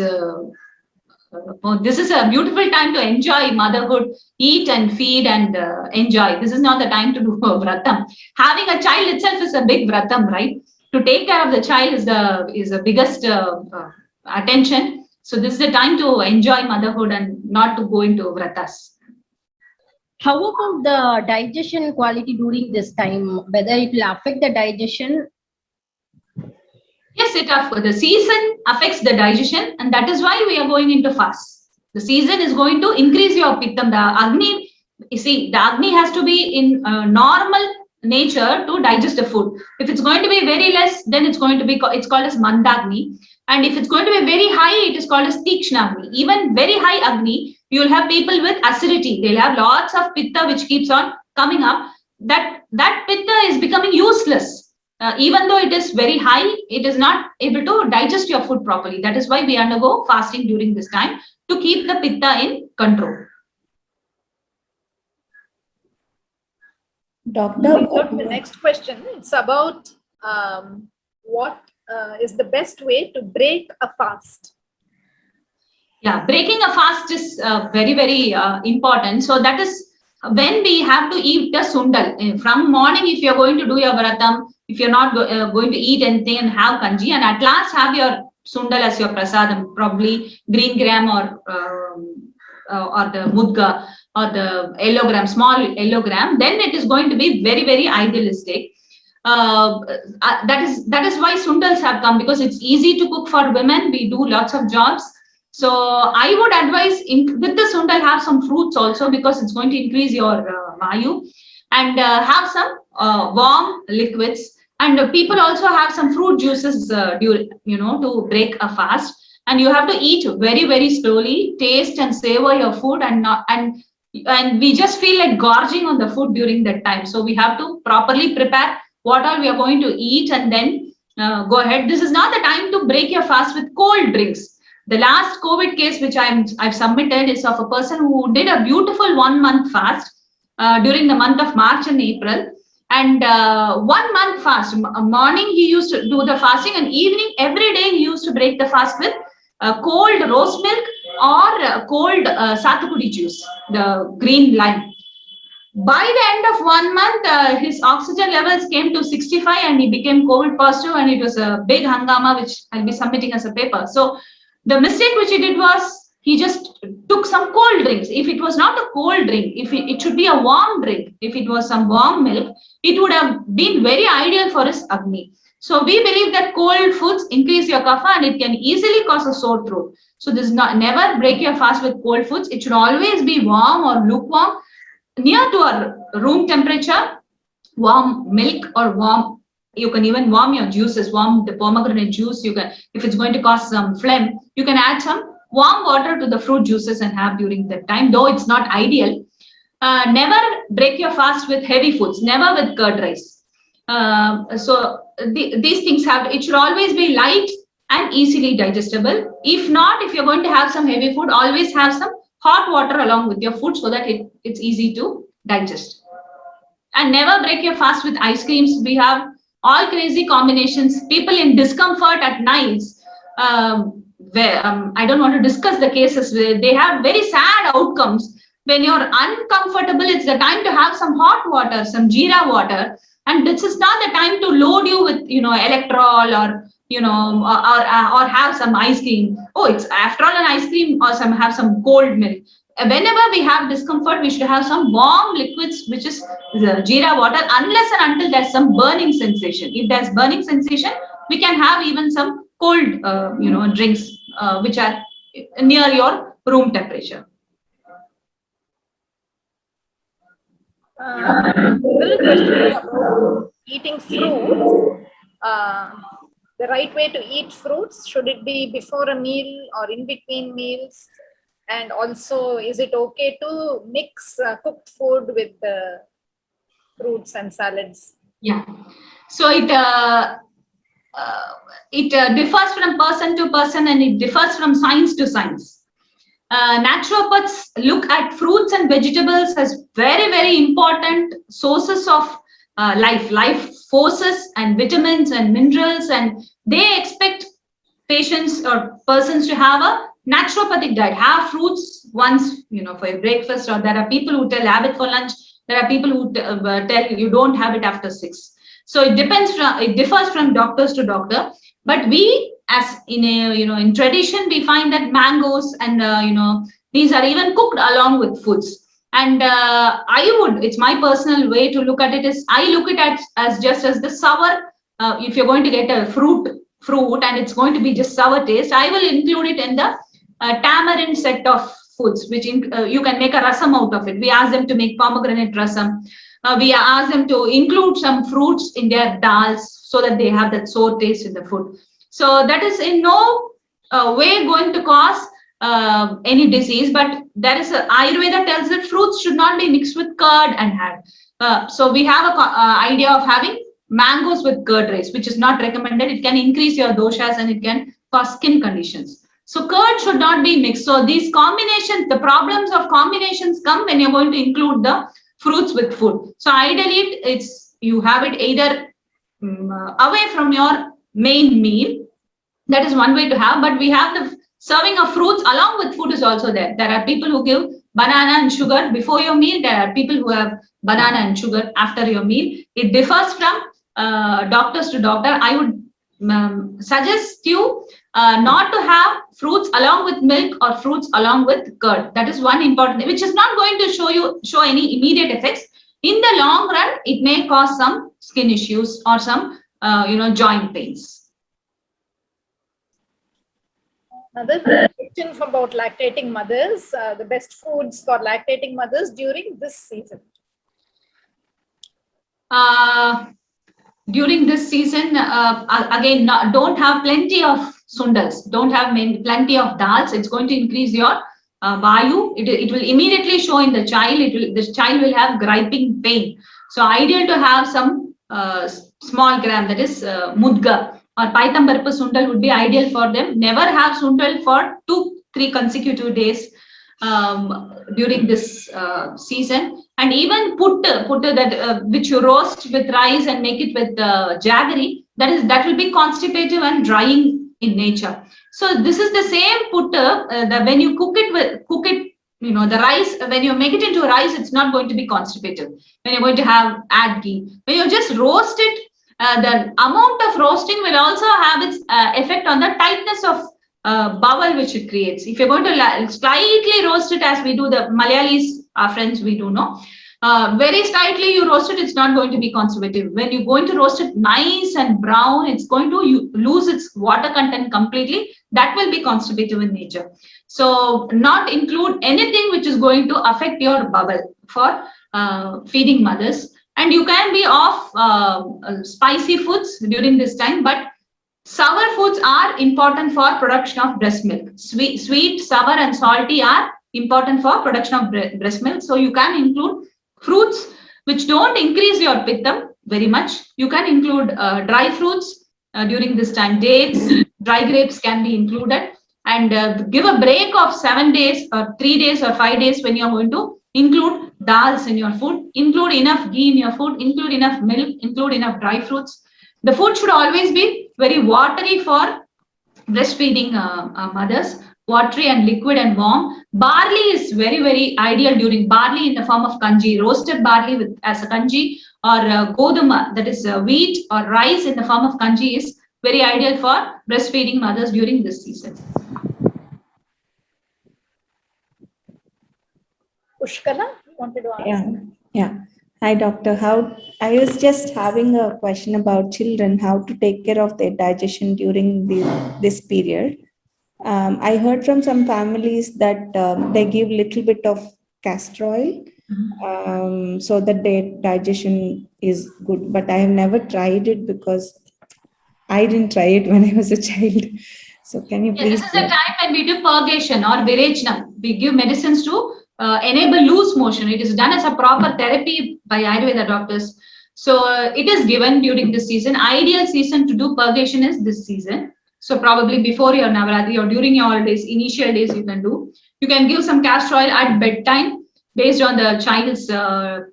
This is a beautiful time to enjoy motherhood, eat and feed and enjoy. This is not the time to do a vratam. Having a child itself is a big vratam, right? To take care of the child is the biggest attention. So this is the time to enjoy motherhood and not to go into vratas. How about the digestion quality during this time? Whether it will affect the digestion? Yes, the season affects the digestion, and that is why we are going into fast. The season is going to increase your pittam. The Agni, you see, the Agni has to be in normal nature to digest the food. If it's going to be very less, then it's going to be it's called as Mandagni. And if it's going to be very high, it is called as Tikshnagni. Even very high Agni, you will have people with acidity. They'll have lots of pitta which keeps on coming up. That pitta is becoming useless. Even though it is very high, it is not able to digest your food properly. That is why we undergo fasting during this time, to keep the pitta in control. Doctor, the next question, it's about what is the best way to break a fast? Yeah, breaking a fast is very, very important. So that is when we have to eat the sundal. From morning, if you're going to do your vratam, if you're not going to eat anything and have kanji, and at last have your sundal as your prasadam, probably green gram or the mudga or the yellow gram, small yellow gram, then it is going to be very, very idealistic. That is why sundals have come, because it's easy to cook for women. We do lots of jobs. So I would advise with the sundal have some fruits also, because it's going to increase your vayu, and have some warm liquids. And people also have some fruit juices, to break a fast. And you have to eat very, very slowly, taste and savor your food, and we just feel like gorging on the food during that time. So we have to properly prepare what all we are going to eat, and then go ahead. This is not the time to break your fast with cold drinks. The last COVID case which I've submitted is of a person who did a beautiful 1 month fast during the month of March and April. And 1 month fast, morning he used to do the fasting, and evening every day he used to break the fast with cold rose milk or cold satukudi juice, the green lime. By the end of 1 month, his oxygen levels came to 65 and he became COVID positive, and it was a big hangama which I'll be submitting as a paper. So the mistake which he did was he just took some cold drinks. If it was not a cold drink, if it should be a warm drink, if it was some warm milk, it would have been very ideal for his Agni. So we believe that cold foods increase your kapha, and it can easily cause a sore throat. So this is never break your fast with cold foods. It should always be warm or lukewarm, near to a room temperature, warm milk or warm. You can even warm your juices, warm the pomegranate juice. You can, if it's going to cause some phlegm, you can add some warm water to the fruit juices and have during that time, though it's not ideal. Never break your fast with heavy foods, never with curd rice. These things it should always be light and easily digestible. If not, if you're going to have some heavy food, always have some hot water along with your food, so that it's easy to digest. And never break your fast with ice creams. We have all crazy combinations. People in discomfort at nights, I don't want to discuss the cases where they have very sad outcomes. When you're uncomfortable, it's the time to have some hot water, some jeera water. And this is not the time to load you with, Electrol or, or have some ice cream. Oh, it's after all an ice cream, or have some cold milk. Whenever we have discomfort, we should have some warm liquids, which is the jeera water, unless and until there's some burning sensation. If there's burning sensation, we can have even some cold, drinks, which are near your room temperature. Little question about eating fruits. The right way to eat fruits, should it be before a meal or in between meals? And also, is it okay to mix cooked food with fruits and salads? Yeah. So it differs from person to person, and it differs from science to science. Naturopaths look at fruits and vegetables as very, very important sources of life forces and vitamins and minerals, and they expect patients or persons to have a naturopathic diet. Have fruits once, for your breakfast, or there are people who tell have it for lunch. There are people who tell you don't have it after 6. So it differs from doctors to doctor. But we, as in tradition, we find that mangoes and these are even cooked along with foods. And it's my personal way to look at it is I look at it as just as the sour. If you're going to get a fruit and it's going to be just sour taste, I will include it in the tamarind set of foods, which you can make a rasam out of it. We ask them to make pomegranate rasam. We ask them to include some fruits in their dals so that they have that sour taste in the food. So that is in no way going to cause any disease, but there is Ayurveda tells that fruits should not be mixed with curd and had. So we have an idea of having mangoes with curd rice, which is not recommended. It can increase your doshas and it can cause skin conditions. So curd should not be mixed. So these combinations, the problems of combinations come when you're going to include the fruits with food. So ideally, you have it either away from your main meal. That is one way to have. But we have the serving of fruits along with food is also there. There are people who give banana and sugar before your meal. There are people who have banana and sugar after your meal. It differs from doctors to doctor. I would suggest you not to have fruits along with milk or fruits along with curd. That is one important, which is not going to show any immediate effects. In the long run, it may cause some skin issues or some joint pains. Another question about lactating mothers, the best foods for lactating mothers during this season. During this season, again, don't have plenty of sundals, don't have plenty of dals. It's going to increase your vayu. It will immediately show in the child. The child will have griping pain. So ideal to have some small gram, that is mudga or paitambarpa sundal would be ideal for them. Never have sundal for 2-3 consecutive days during this season. And even putta that which you roast with rice and make it with jaggery, that will be constipative and drying in nature. So this is the same putta that when you cook it, the rice, when you make it into rice, it's not going to be constipative. When you're going to add ghee, when you just roast it, the amount of roasting will also have its effect on the tightness of bowel which it creates. If you're going to slightly roast it, as we do, the Malayalis, our friends, we do know, very slightly you roast it, it's not going to be conservative. When you're going to roast it nice and brown, it's going to lose its water content completely. That will be constipative in nature. So not include anything which is going to affect your bowel for feeding mothers. And you can be off spicy foods during this time, but sour foods are important for production of breast milk. Sweet, sour and salty are important for production of breast milk. So you can include fruits which don't increase your pittam very much. You can include dry fruits during this time. Dates, dry grapes can be included, and give a break of 7 days or 3 days or 5 days when you're going to include dals in your food, include enough ghee in your food, include enough milk, include enough dry fruits. The food should always be very watery for breastfeeding mothers, watery and liquid and warm. Barley is very, very ideal during barley in the form of kanji, roasted barley as a kanji, or goduma, that is wheat or rice in the form of kanji is very ideal for breastfeeding mothers during this season. Pushkala, you wanted to ask? Yeah. Hi, Doctor. I was just having a question about children, how to take care of their digestion during this period. I heard from some families that they give little bit of castor oil so that their digestion is good. But I have never tried it because I didn't try it when I was a child. So can you Yes, please? this is the time when we do purgation or virechanam. We give medicines to enable loose motion. It is done as a proper therapy by Ayurveda doctors. So it is given during this season. Ideal season to do purgation is this season. So probably before your Navaratri or during your holidays, initial days you can do. You can give some castor oil at bedtime based on the child's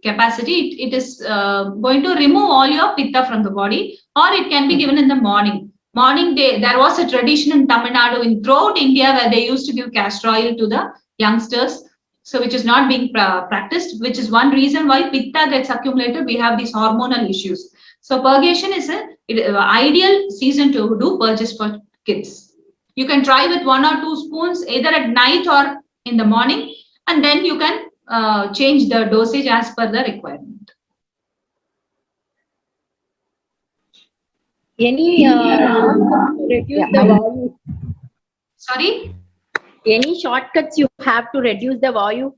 capacity. It is going to remove all your pitta from the body, or it can be given in the morning day. There was a tradition in Tamil Nadu, in throughout India, where they used to give castor oil to the youngsters, so which is not being practiced, which is one reason why pitta gets accumulated. We have these hormonal issues. So purgation is an ideal season to do purges for kids. You can try with 1 or 2 spoons either at night or in the morning, and then you can change the dosage as per the requirement. Any to reduce the value? Sorry? Any shortcuts you have to reduce the value?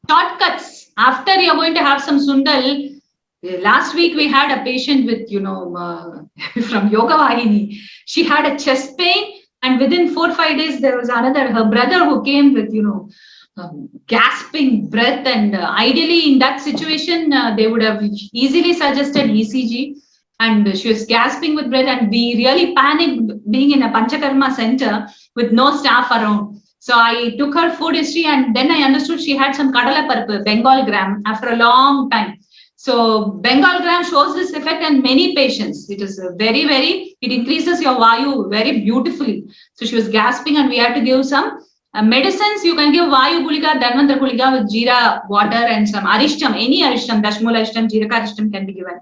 Shortcuts. After you're going to have some sundal. Last week we had a patient with, from Yoga Vahini. She had a chest pain, and within 4 or 5 days there was her brother who came with, gasping breath, and ideally in that situation they would have easily suggested ECG, and she was gasping with breath, and we really panicked being in a Panchakarma center with no staff around. So I took her food history, and then I understood she had some kadala paruppu, Bengal gram, after a long time. So Bengal gram shows this effect in many patients. It is it increases your vayu very beautifully. So she was gasping, and we had to give some medicines. You can give vayu gulika, dhanvantar gulika with jeera water and some arishtam, any arishtam, dashmula arishtam, jeeraka arishtam can be given.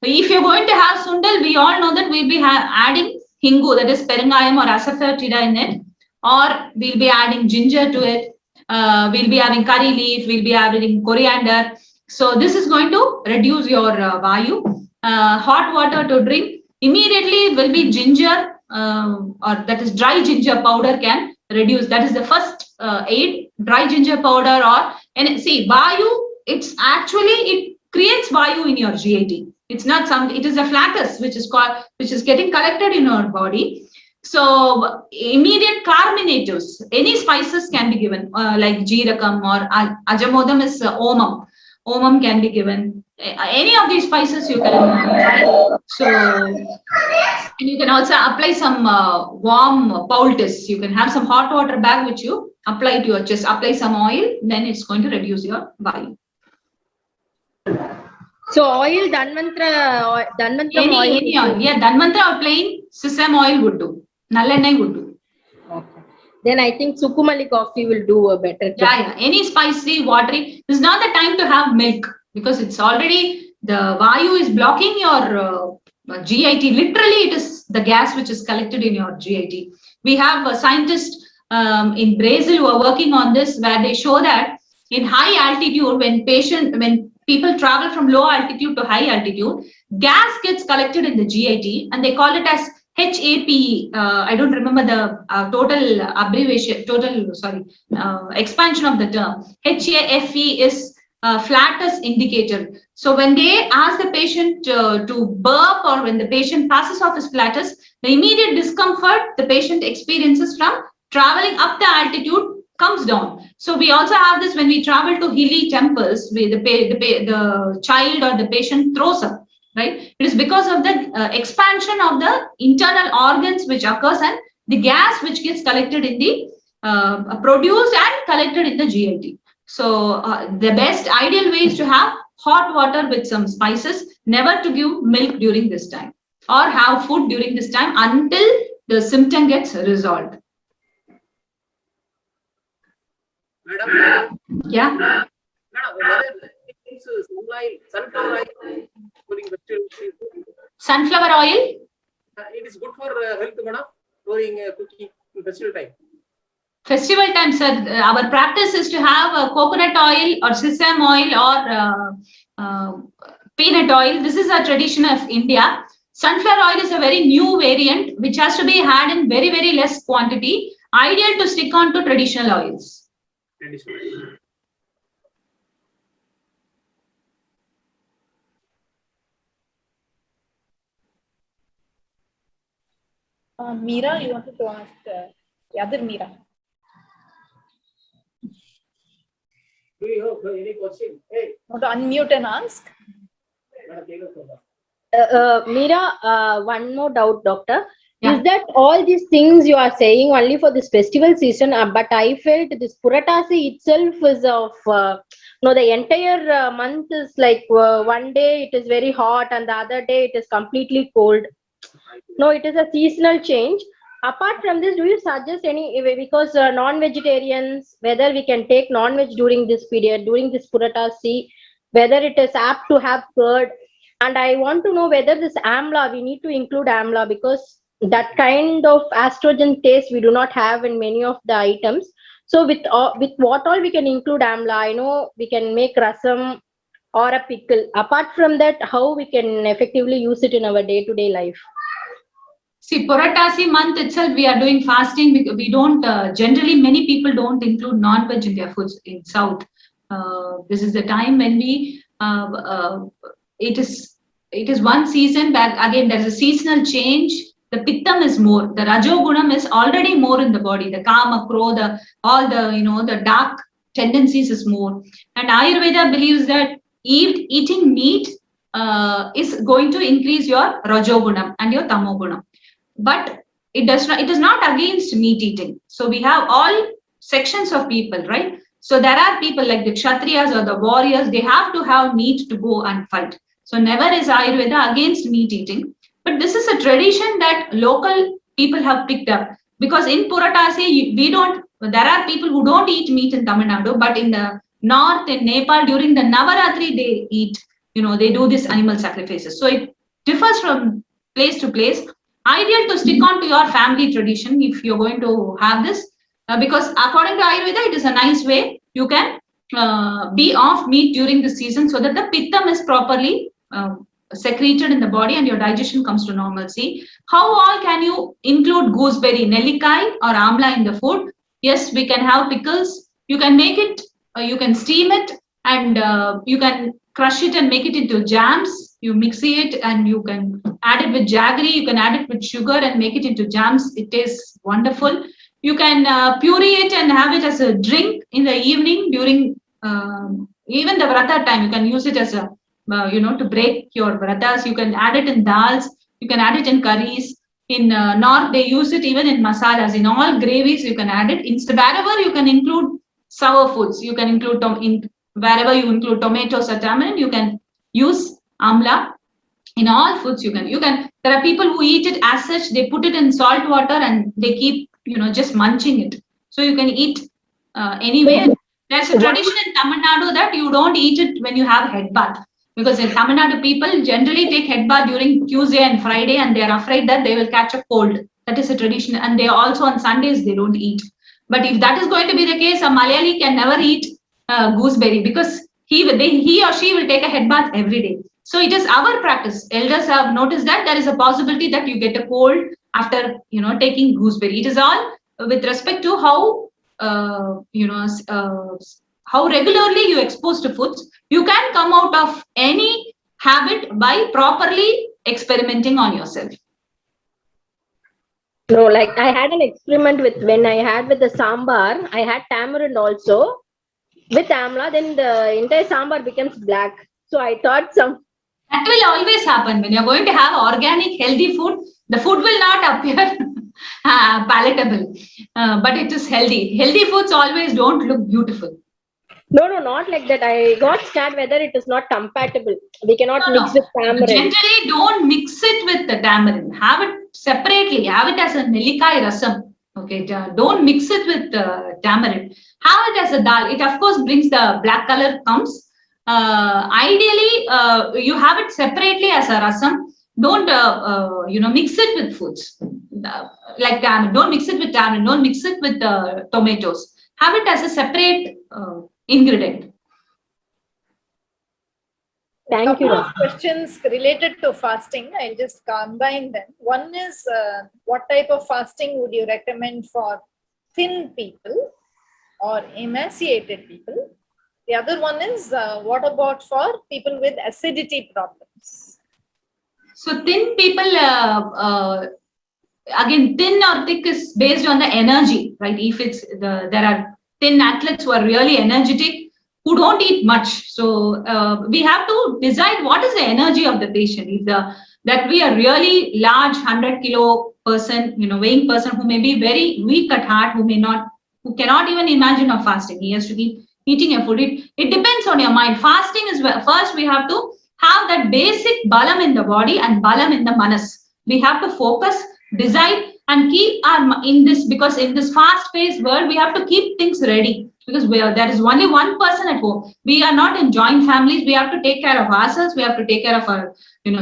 If you're going to have sundal, we all know that we'll be adding hingu, that is perangayam or asafoetida in it, or we'll be adding ginger to it. We'll be having curry leaf, we'll be adding coriander. So this is going to reduce your vayu. Hot water to drink. Immediately will be ginger, or that is dry ginger powder can reduce. That is the first aid, dry ginger powder. And see, vayu, it creates vayu in your GIT. It's not it is a flatus which is getting collected in our body. So immediate carminatives, any spices can be given, like jeerakam or ajamodam is omam. Omam can be given. Any of these spices you can try. So, and you can also apply some warm poultice. You can have some hot water bag which you apply to your chest. Apply some oil, then it's going to reduce your vayu. So oil, Dhanvantra oil. Any oil. Yeah, Dhanvantra or plain sesame oil would do. Nalennai would do. Okay. Then I think Sukumali coffee will do a better job. Yeah. Any spicy, watery. This is not the time to have milk, because it's already, the vayu is blocking your GIT. Literally, it is the gas which is collected in your GIT. We have a scientist in Brazil who are working on this, where they show that in high altitude, when people travel from low altitude to high altitude, gas gets collected in the GIT, and they call it as HAPE. I don't remember the total abbreviation, expansion of the term. HAFE is flatus indicator. So when they ask the patient to burp, or when the patient passes off his flatus, the immediate discomfort the patient experiences from traveling up the altitude comes down. So we also have this when we travel to hilly temples, where the child or the patient throws up. Right? It is because of the expansion of the internal organs which occurs, and the gas which gets collected in the produced and collected in the GIT. So the best ideal way is to have hot water with some spices, never to give milk during this time, or have food during this time until the symptom gets resolved. Madam? Yeah. Madam, sunflower oil during festival season? Sunflower oil? It is good for health, madam, during cooking festival time. Festival time, sir. Our practice is to have coconut oil or sesame oil or peanut oil. This is a tradition of India. Sunflower oil is a very new variant which has to be had in very, very less quantity. Ideal to stick on to traditional oils. Traditional. Meera, you wanted to ask the other Meera. Do you have any question? Hey, Want to unmute and ask? madam, take a photo. Meera, one more doubt, doctor. Yeah. Is that all these things you are saying only for this festival season? But I felt this Puratasi itself is of no, the entire month is like one day it is very hot and the other day it is completely cold. No, it is a seasonal change. Apart from this, do you suggest any, because non-vegetarians, whether we can take non-veg during this period, during this Puratasi, whether it is apt to have curd? And I want to know whether this amla, we need to include amla, because that kind of estrogen taste we do not have in many of the items. So with what all we can include amla? I know we can make rasam or a pickle. Apart from that, how we can effectively use it in our day-to-day life? See, Puratasi month itself, we are doing fasting because we don't, generally many people don't include non-veg in their foods in South. This is the time when we, it is one season, but again, there's a seasonal change. The pittam is more, the rajogunam is already more in the body, the kama, krodha, all the, the dark tendencies is more. And Ayurveda believes that eating meat is going to increase your rajogunam and your tamogunam. But it is not against meat eating. So we have all sections of people, right? So there are people like the Kshatriyas or the warriors, they have to have meat to go and fight. So never is Ayurveda against meat eating. But this is a tradition that local people have picked up. Because in Puratasi, there are people who don't eat meat in Tamil Nadu, but in the north, in Nepal, during the Navaratri, they eat, they do these animal sacrifices. So it differs from place to place. Ideal to stick on to your family tradition if you're going to have this, because according to Ayurveda, it is a nice way you can be off meat during the season so that the pittam is properly secreted in the body and your digestion comes to normalcy. How all can you include gooseberry, nellikai or amla in the food? Yes, we can have pickles. You can make it, you can steam it, and you can crush it and make it into jams. You mix it and you can add it with jaggery. You can add it with sugar and make it into jams. It tastes wonderful. You can puree it and have it as a drink in the evening during even the vrata time. You can use it as a, to break your vratas. You can add it in dals. You can add it in curries. In North, they use it even in masalas. In all gravies, you can add it. Wherever you can include sour foods, you can include wherever you include tomatoes or tamarind, you can use amla. In all foods, you can. There are people who eat it as such. They put it in salt water and they keep, just munching it. So you can eat anywhere. There's a tradition in Tamil Nadu that you don't eat it when you have head bath. Because in Tamil Nadu, people generally take head bath during Tuesday and Friday and they are afraid that they will catch a cold. That is a tradition. And they also on Sundays, they don't eat. But if that is going to be the case, a Malayali can never eat gooseberry because he or she will take a head bath every day. So it is our practice. Elders have noticed that there is a possibility that you get a cold after, taking gooseberry. It is all with respect to how, how regularly you expose to foods. You can come out of any habit by properly experimenting on yourself. No, like I had an experiment with when I had with the sambar, I had tamarind also with amla, then the entire sambar becomes black. So I thought that will always happen when you're going to have organic, healthy food. The food will not appear palatable, but it is healthy. Healthy foods always don't look beautiful. No, not like that. I got scared whether it is not compatible. We cannot mix with tamarind. Generally, don't mix it with the tamarind. Have it separately. Have it as a nellikai rasam. Okay, don't mix it with tamarind. Have it as a dal. It of course brings the black color comes. Ideally, you have it separately as a rasam. Don't mix it with foods like tamarind. Don't mix it with tamarind. Don't mix it with tomatoes. Have it as a separate ingredient. Thank you. Couple of questions related to fasting. I'll just combine them. One is, what type of fasting would you recommend for thin people or emaciated people? The other one is, what about for people with acidity problems? So thin people, again, thin or thick is based on the energy, right? If it's there are thin athletes who are really energetic, who don't eat much. So we have to decide what is the energy of the patient. If that we are really large 100-kilo person, weighing person who may be very weak at heart, who cannot even imagine of fasting. He has to be eating a food. It depends on your mind. Fasting is first we have to have that basic balam in the body and balam in the manas. We have to focus, decide, and keep our in this, because in this fast-paced world, we have to keep things ready, because there is only one person at home. We are not in joint families. We have to take care of ourselves. We have to take care of our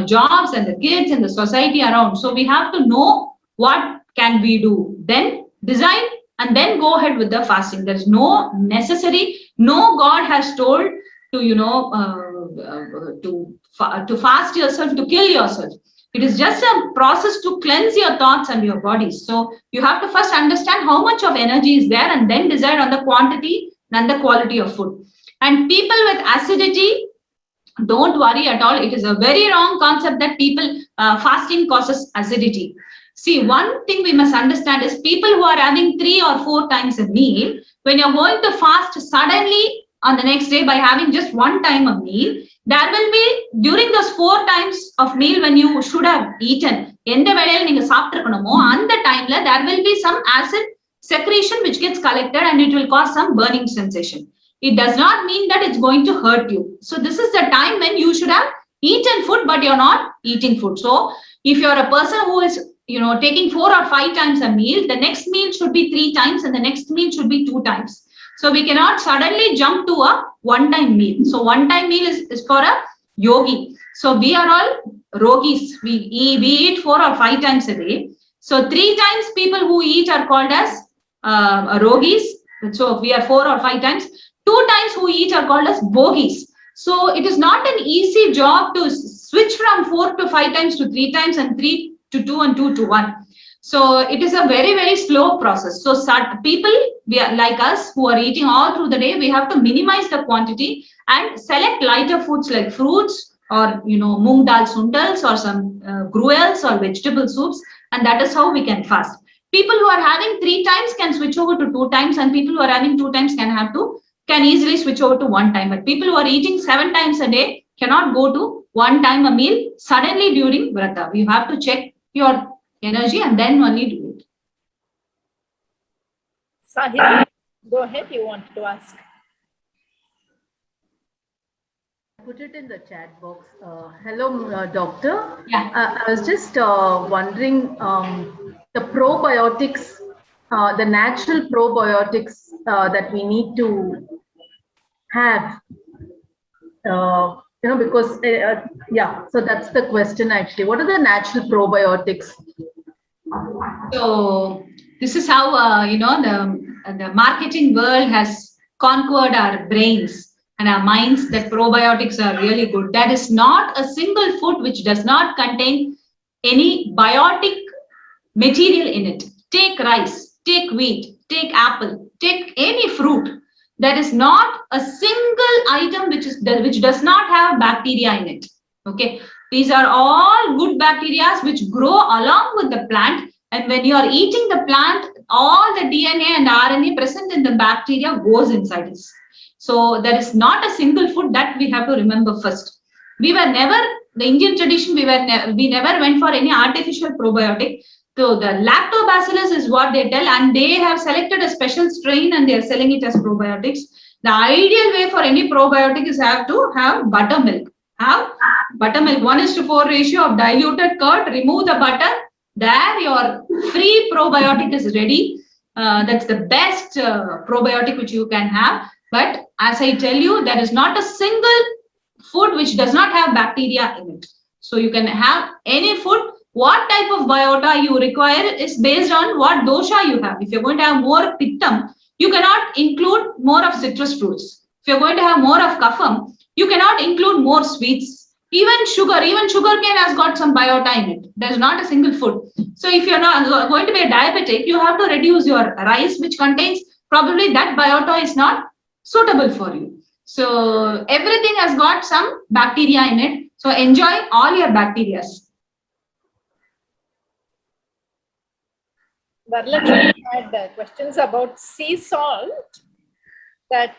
jobs and the kids and the society around. So we have to know what can we do, then decide, and then go ahead with the fasting. There is no necessary. No God has told to to fast yourself, to kill yourself. It is just a process to cleanse your thoughts and your bodies. So you have to first understand how much of energy is there, and then decide on the quantity and the quality of food. And people with acidity, don't worry at all. It is a very wrong concept that people fasting causes acidity. See, one thing we must understand is people who are having 3 or 4 times a meal, when you're going to fast suddenly on the next day by having just 1 time a meal, there will be, during those 4 times of meal when you should have eaten, and the time there will be some acid secretion which gets collected, and it will cause some burning sensation. It does not mean that it's going to hurt you. So this is the time when you should have eaten food, but you're not eating food. So if you're a person who is taking 4 or 5 times a meal, the next meal should be 3 times, and the next meal should be 2 times. So we cannot suddenly jump to a 1-time meal. So 1-time meal is for a yogi. So we are all rogis. We eat 4 or 5 times a day. So 3 times people who eat are called as rogis. So we are 4 or 5 times. 2 times who eat are called as bogis. So it is not an easy job to switch from 4 to 5 times to 3 times, and 3 to 2 and 2 to 1. So it is a very, very slow process. So people like us who are eating all through the day, we have to minimize the quantity and select lighter foods like fruits or moong dal sundals or some gruels or vegetable soups, and that is how we can fast. People who are having 3 times can switch over to 2 times, and people who are having 2 times can easily switch over to 1 time. But people who are eating 7 times a day cannot go to 1 time a meal suddenly during Vrata. You have to check your energy and then only do it. Sahil, go ahead. You wanted to ask. Put it in the chat box. Hello, doctor. Yeah. I was just wondering the probiotics, the natural probiotics that we need to have. Because so that's the question actually. What are the natural probiotics? So this is how the marketing world has conquered our brains and our minds, that probiotics are really good. That is not a single food which does not contain any biotic material in it. Take rice, take wheat, take apple, take any fruit. There is not a single item which does not have bacteria in it. Okay, these are all good bacteria which grow along with the plant, and when you are eating the plant, all the DNA and RNA present in the bacteria goes inside it. So there is not a single food, that we have to remember first. We were never, the Indian tradition, we never went for any artificial probiotic. So the lactobacillus is what they tell, and they have selected a special strain and they are selling it as probiotics. The ideal way for any probiotic is to have buttermilk. Have buttermilk 1:4 ratio of diluted curd. Remove the butter. There your free probiotic is ready. That's the best probiotic which you can have. But as I tell you, there is not a single food which does not have bacteria in it. So you can have any food. What type of biota you require is based on what dosha you have. If you're going to have more pittam, you cannot include more of citrus fruits. If you're going to have more of kapham, you cannot include more sweets. Even sugarcane has got some biota in it. There's not a single food. So if you're not going to be a diabetic, you have to reduce your rice, which contains probably that biota is not suitable for you. So everything has got some bacteria in it. So enjoy all your bacteria. Varalakshmi had questions about sea salt. That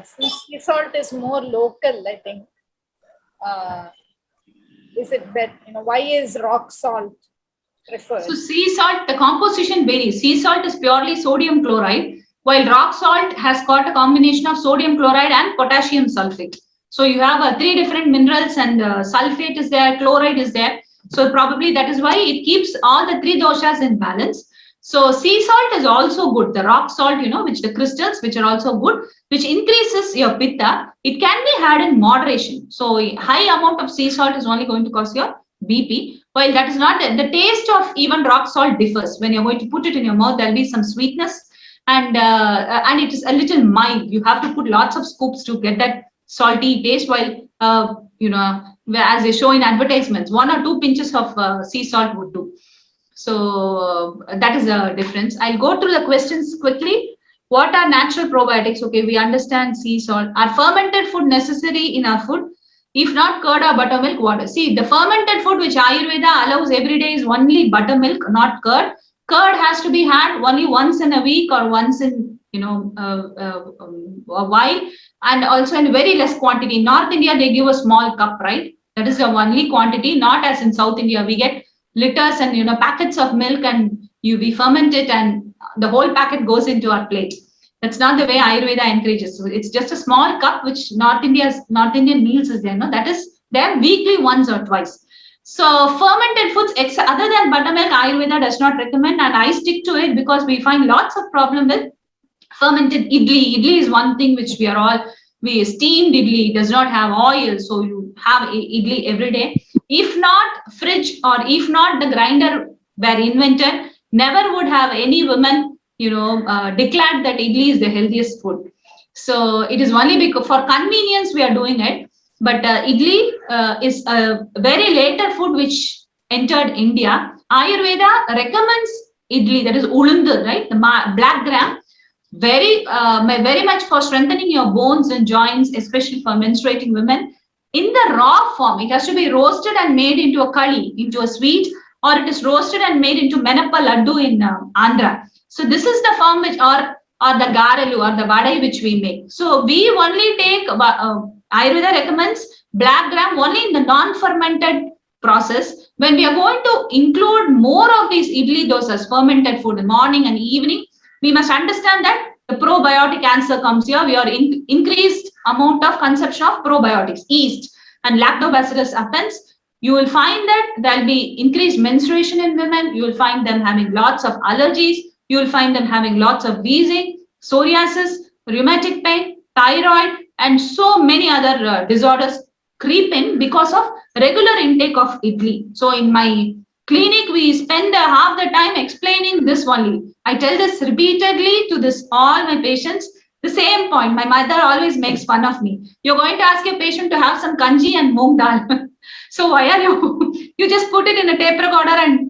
since sea salt is more local, I think. Is it better? Why is rock salt preferred? So sea salt, the composition varies. Sea salt is purely sodium chloride, while rock salt has got a combination of sodium chloride and potassium sulfate. So you have 3 different minerals, and sulfate is there, chloride is there. So probably that is why it keeps all the 3 doshas in balance. So sea salt is also good. The rock salt, which the crystals, which are also good, which increases your pitta. It can be had in moderation. So high amount of sea salt is only going to cause your BP. While that is not, the taste of even rock salt differs. When you're going to put it in your mouth, there'll be some sweetness, and it is a little mild. You have to put lots of scoops to get that salty taste. While as they show in advertisements, 1 or 2 pinches of sea salt would do. So that is the difference. I'll go through the questions quickly. What are natural probiotics? Okay, we understand sea salt. Are fermented food necessary in our food? If not curd or buttermilk, water. See, the fermented food which Ayurveda allows every day is only buttermilk, not curd. Curd has to be had only once in a week or once in a while, and also in very less quantity. In North India, they give a small cup, right? That is the only quantity, not as in South India. We get liters and packets of milk, and we ferment it, and the whole packet goes into our plate. That's not the way Ayurveda encourages. So it's just a small cup, which North Indian meals is there. No, that is there weekly once or twice. So fermented foods, other than buttermilk, Ayurveda does not recommend, and I stick to it because we find lots of problem with fermented idli. Idli is one thing which we steamed idli, does not have oil, so you have idli every day. If not fridge, or if not the grinder were invented, never would have any woman declared that idli is the healthiest food. So it is only because for convenience we are doing it. But idli is a very later food which entered India. Ayurveda recommends idli, that is ulundu, right? The black gram, very much for strengthening your bones and joints, especially for menstruating women. In the raw form, it has to be roasted and made into a curry, into a sweet, or it is roasted and made into menappa laddu in Andhra. So this is the form which, or the garelu or the vadai which we make. So we only take, Ayurveda recommends black gram only in the non-fermented process. When we are going to include more of these idli dosas, fermented food in morning and evening, we must understand that the probiotic answer comes here. We are increased amount of consumption of probiotics, yeast and lactobacillus appens. You will find that there will be increased menstruation in women. You will find them having lots of allergies. You will find them having lots of wheezing, psoriasis, rheumatic pain, thyroid, and so many other disorders creep in because of regular intake of idli. So in my clinic, we spend half the time explaining this only. I tell this repeatedly to all my patients. The same point, my mother always makes fun of me. You're going to ask your patient to have some kanji and moong dal. So why are you just put it in a tape recorder and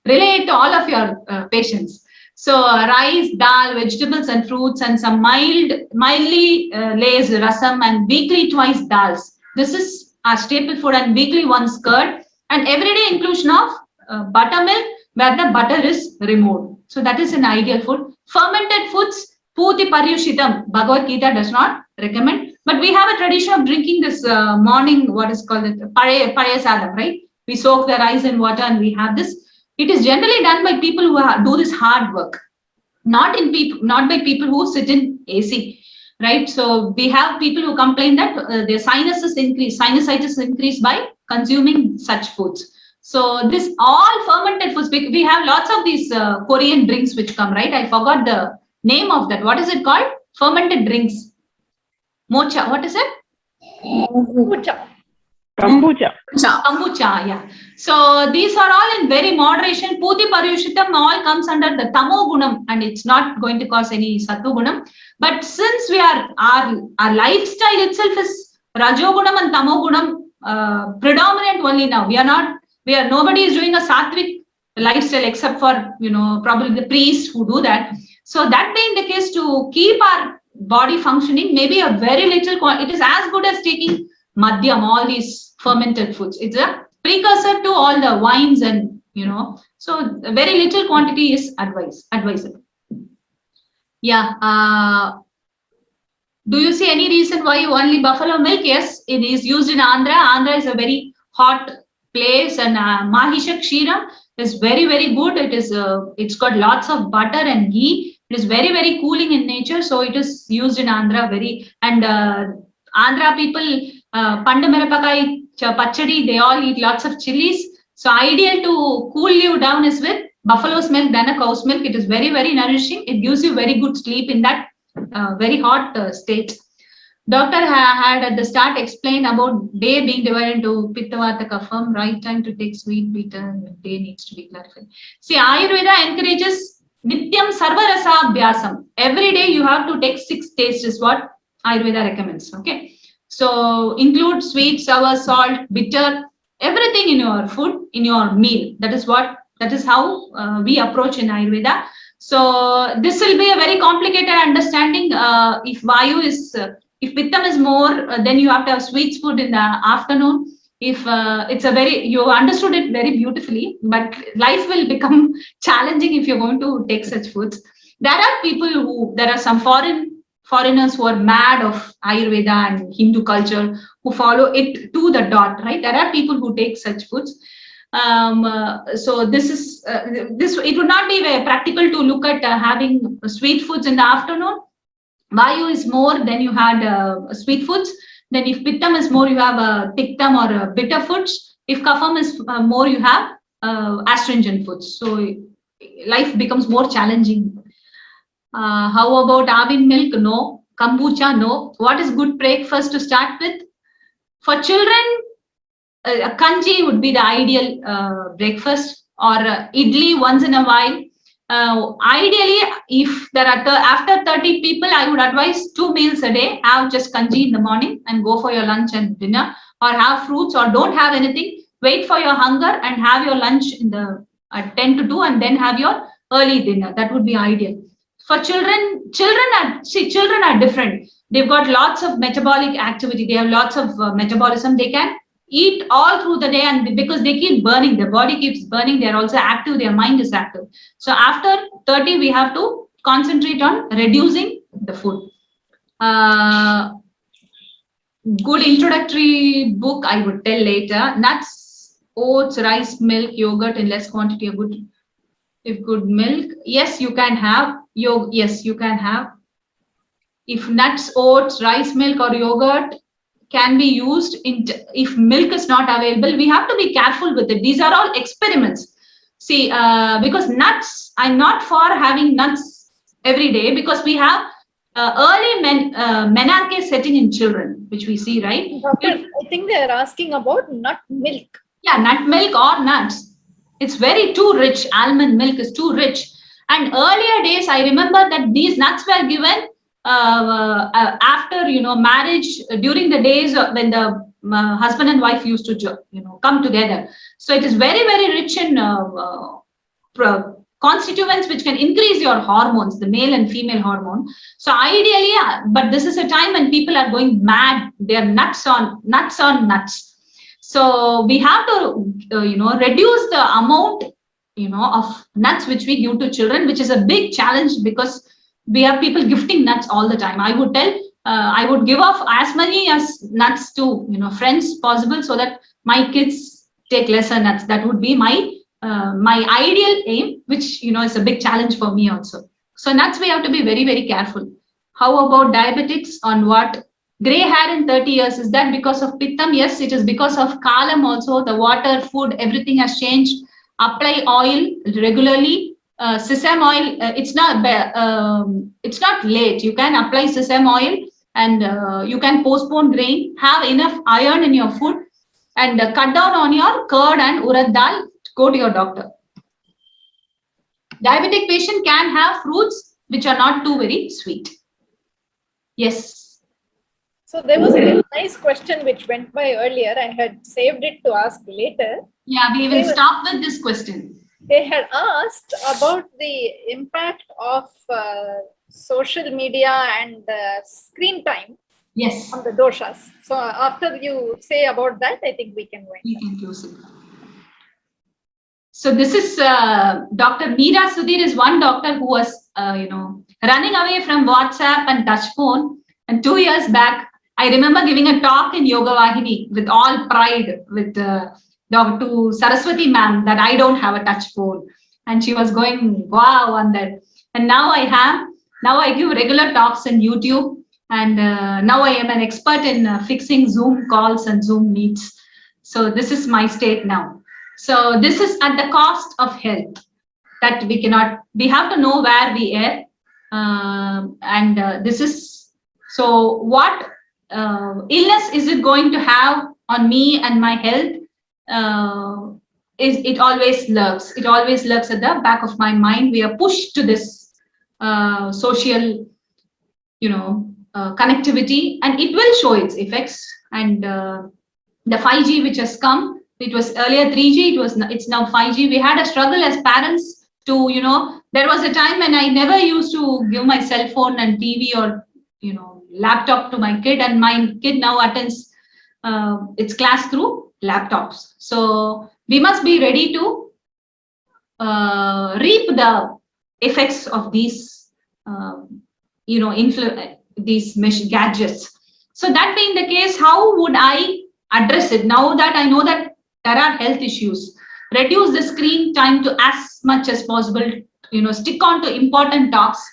relay it to all of your patients. So rice, dal, vegetables and fruits, and some mildly laced rasam, and weekly twice dals. This is our staple food, and weekly once curd, and everyday inclusion of buttermilk where the butter is removed. So that is an ideal food. Fermented foods, Puti Paryushitam, Bhagavad Gita does not recommend, but we have a tradition of drinking this morning, what is called it, Paya Sadam, right? We soak the rice in water and we have this. It is generally done by people who do this hard work, not by people who sit in AC, right? So we have people who complain that their sinusitis increase by consuming such foods. So this all fermented foods, we have lots of these Korean drinks which come, right? I forgot the name of that. What is it called? Fermented drinks. Mocha. What is it? Kombucha, yeah. So these are all in very moderation. Puti Paryushitam all comes under the Tamo Gunam, and it's not going to cause any Sattva Gunam. But since our lifestyle itself is Rajo Gunam and Tamo Gunam predominant only now. Nobody is doing a Sattvic lifestyle except for, probably the priests who do that. So that being the case, to keep our body functioning, maybe a very little, it is as good as taking madhyam, all these fermented foods. It's a precursor to all the wines and So very little quantity is advisable. Yeah. Do you see any reason why only buffalo milk? Yes, it is used in Andhra. Andhra is a very hot place, and Mahisha Kshiram is very, very good. It's got lots of butter and ghee. It is very, very cooling in nature, so it is used in Andhra and Andhra people, Pandamirapakai Pachadi, they all eat lots of chilies. So ideal to cool you down is with buffalo's milk than a cow's milk. It is very, very nourishing. It gives you very good sleep in that very hot state. Doctor had at the start explained about day being divided into Pitta Vata Kapham, right time to take sweet bitter, day needs to be clarified. See, Ayurveda encourages Nityam Sarvarasa Abhyasam. Every day you have to take 6 tastes is what Ayurveda recommends. Okay. So include sweet, sour, salt, bitter, everything in your food, in your meal. That is how we approach in Ayurveda. So this will be a very complicated understanding. If Vayu is, if Pittam is more, then you have to have sweet food in the afternoon. If you understood it very beautifully, but life will become challenging if you're going to take such foods. There are some foreigners who are mad of Ayurveda and Hindu culture, who follow it to the dot, right? There are people who take such foods. So it would not be very practical to look at having sweet foods in the afternoon. Vayu is more, then you had sweet foods. Then if Pittam is more, you have Tiktam or bitter foods. If Kapham is more, you have astringent foods. So life becomes more challenging. How about Avin milk? No. Kombucha? No. What is good breakfast to start with? For children, a kanji would be the ideal breakfast, or idli once in a while. Ideally, if there are after 30 people, I would advise 2 meals a day. Have just kanji in the morning and go for your lunch and dinner, or have fruits, or don't have anything. Wait for your hunger and have your lunch at 10 to 2, and then have your early dinner. That would be ideal. For children are different. They've got lots of metabolic activity. They have lots of metabolism. They can eat all through the day, and because they keep burning, their body keeps burning, they're also active, their mind is active. So after 30, we have to concentrate on reducing the food. Good introductory book, I would tell later. Nuts, oats, rice, milk, yogurt in less quantity are good. If good milk, yes, you can have. Yes, you can have. If nuts, oats, rice, milk, or yogurt can be used if milk is not available, we have to be careful with it. These are all experiments. See, because nuts, I'm not for having nuts every day, because we have early menarche setting in children, which we see, right? Doctor, I think they are asking about nut milk. Yeah, nut milk or nuts. It's very too rich. Almond milk is too rich. And earlier days, I remember that these nuts were given after marriage, during the days when the husband and wife used to come together. So it is very, very rich in constituents which can increase your hormones, the male and female hormone. So ideally, but this is a time when people are going mad. They're nuts on nuts. So we have to reduce the amount of nuts which we give to children, which is a big challenge, because we have people gifting nuts all the time. I would tell, I would give off as many as nuts to friends possible, so that my kids take lesser nuts. That would be my ideal aim, which is a big challenge for me also. So nuts, we have to be very, very careful. How about diabetics? On what? Gray hair in 30 years, is that because of Pittam? Yes, it is because of Kalam also. The water, food, everything has changed. Apply oil regularly. Sesame oil, it's not late. You can apply sesame oil, and you can postpone grain. Have enough iron in your food, and cut down on your curd and urad dal. Go to your doctor. Diabetic patient can have fruits which are not too very sweet. Yes. So there was a nice question which went by earlier. I had saved it to ask later. Yeah, we will stop with this question. They had asked about the impact of social media and screen time, yes, on the doshas. So after you say about that, I think we can wait. We can close it. So this is Dr. Meera Sudhir is one doctor who was, running away from WhatsApp and touch phone. And 2 years back, I remember giving a talk in Yoga Vahini with all pride with to Saraswati ma'am that I don't have a touch phone. And she was going, wow, on that. And now I give regular talks on YouTube. And now I am an expert in fixing Zoom calls and Zoom meets. So this is my state now. So this is at the cost of health that we have to know where we are. This is, so what illness is it going to have on me and my health? It always lurks. It always lurks at the back of my mind. We are pushed to this social, connectivity, and it will show its effects. And the 5G which has come, it was earlier 3G, it's now 5G. We had a struggle as parents to, there was a time when I never used to give my cell phone and TV or, laptop to my kid, and my kid now attends its class through laptops. So we must be ready to reap the effects of these, these gadgets. So that being the case, how would I address it now that I know that there are health issues? Reduce the screen time to as much as possible, stick on to important talks.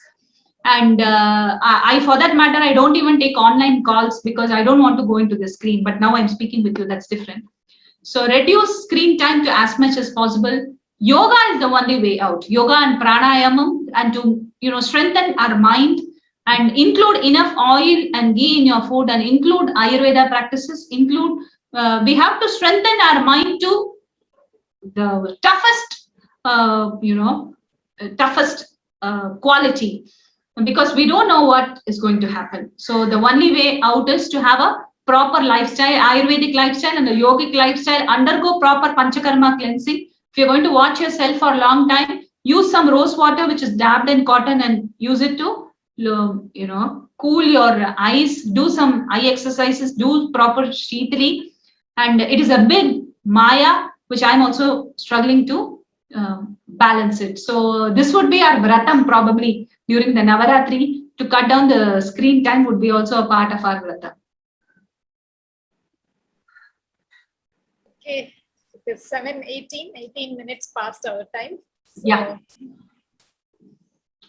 And I, for that matter, I don't even take online calls because I don't want to go into the screen, but now I'm speaking with you, that's different. So reduce screen time to as much as possible. Yoga is the only way out. Yoga and pranayamam, and to, strengthen our mind and include enough oil and ghee in your food, and include Ayurveda practices, we have to strengthen our mind to the toughest quality, because we don't know what is going to happen. So the only way out is to have a proper lifestyle, Ayurvedic lifestyle and a yogic lifestyle, undergo proper Panchakarma cleansing. If you're going to watch yourself for a long time, use some rose water which is dabbed in cotton and use it to, cool your eyes, do some eye exercises, do proper Shitali. And it is a big Maya, which I'm also struggling to balance it. So this would be our vratam probably during the Navaratri. To cut down the screen time would be also a part of our vratam. Okay, it's 7:18, 18 minutes past our time. So, yeah.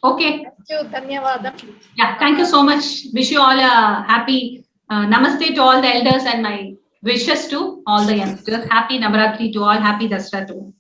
Okay. Thank you, Dhanyavadam. Yeah, thank you so much. Wish you all a happy Namaste to all the elders, and my wishes to all the youngsters. Happy Navaratri to all. Happy Dasara to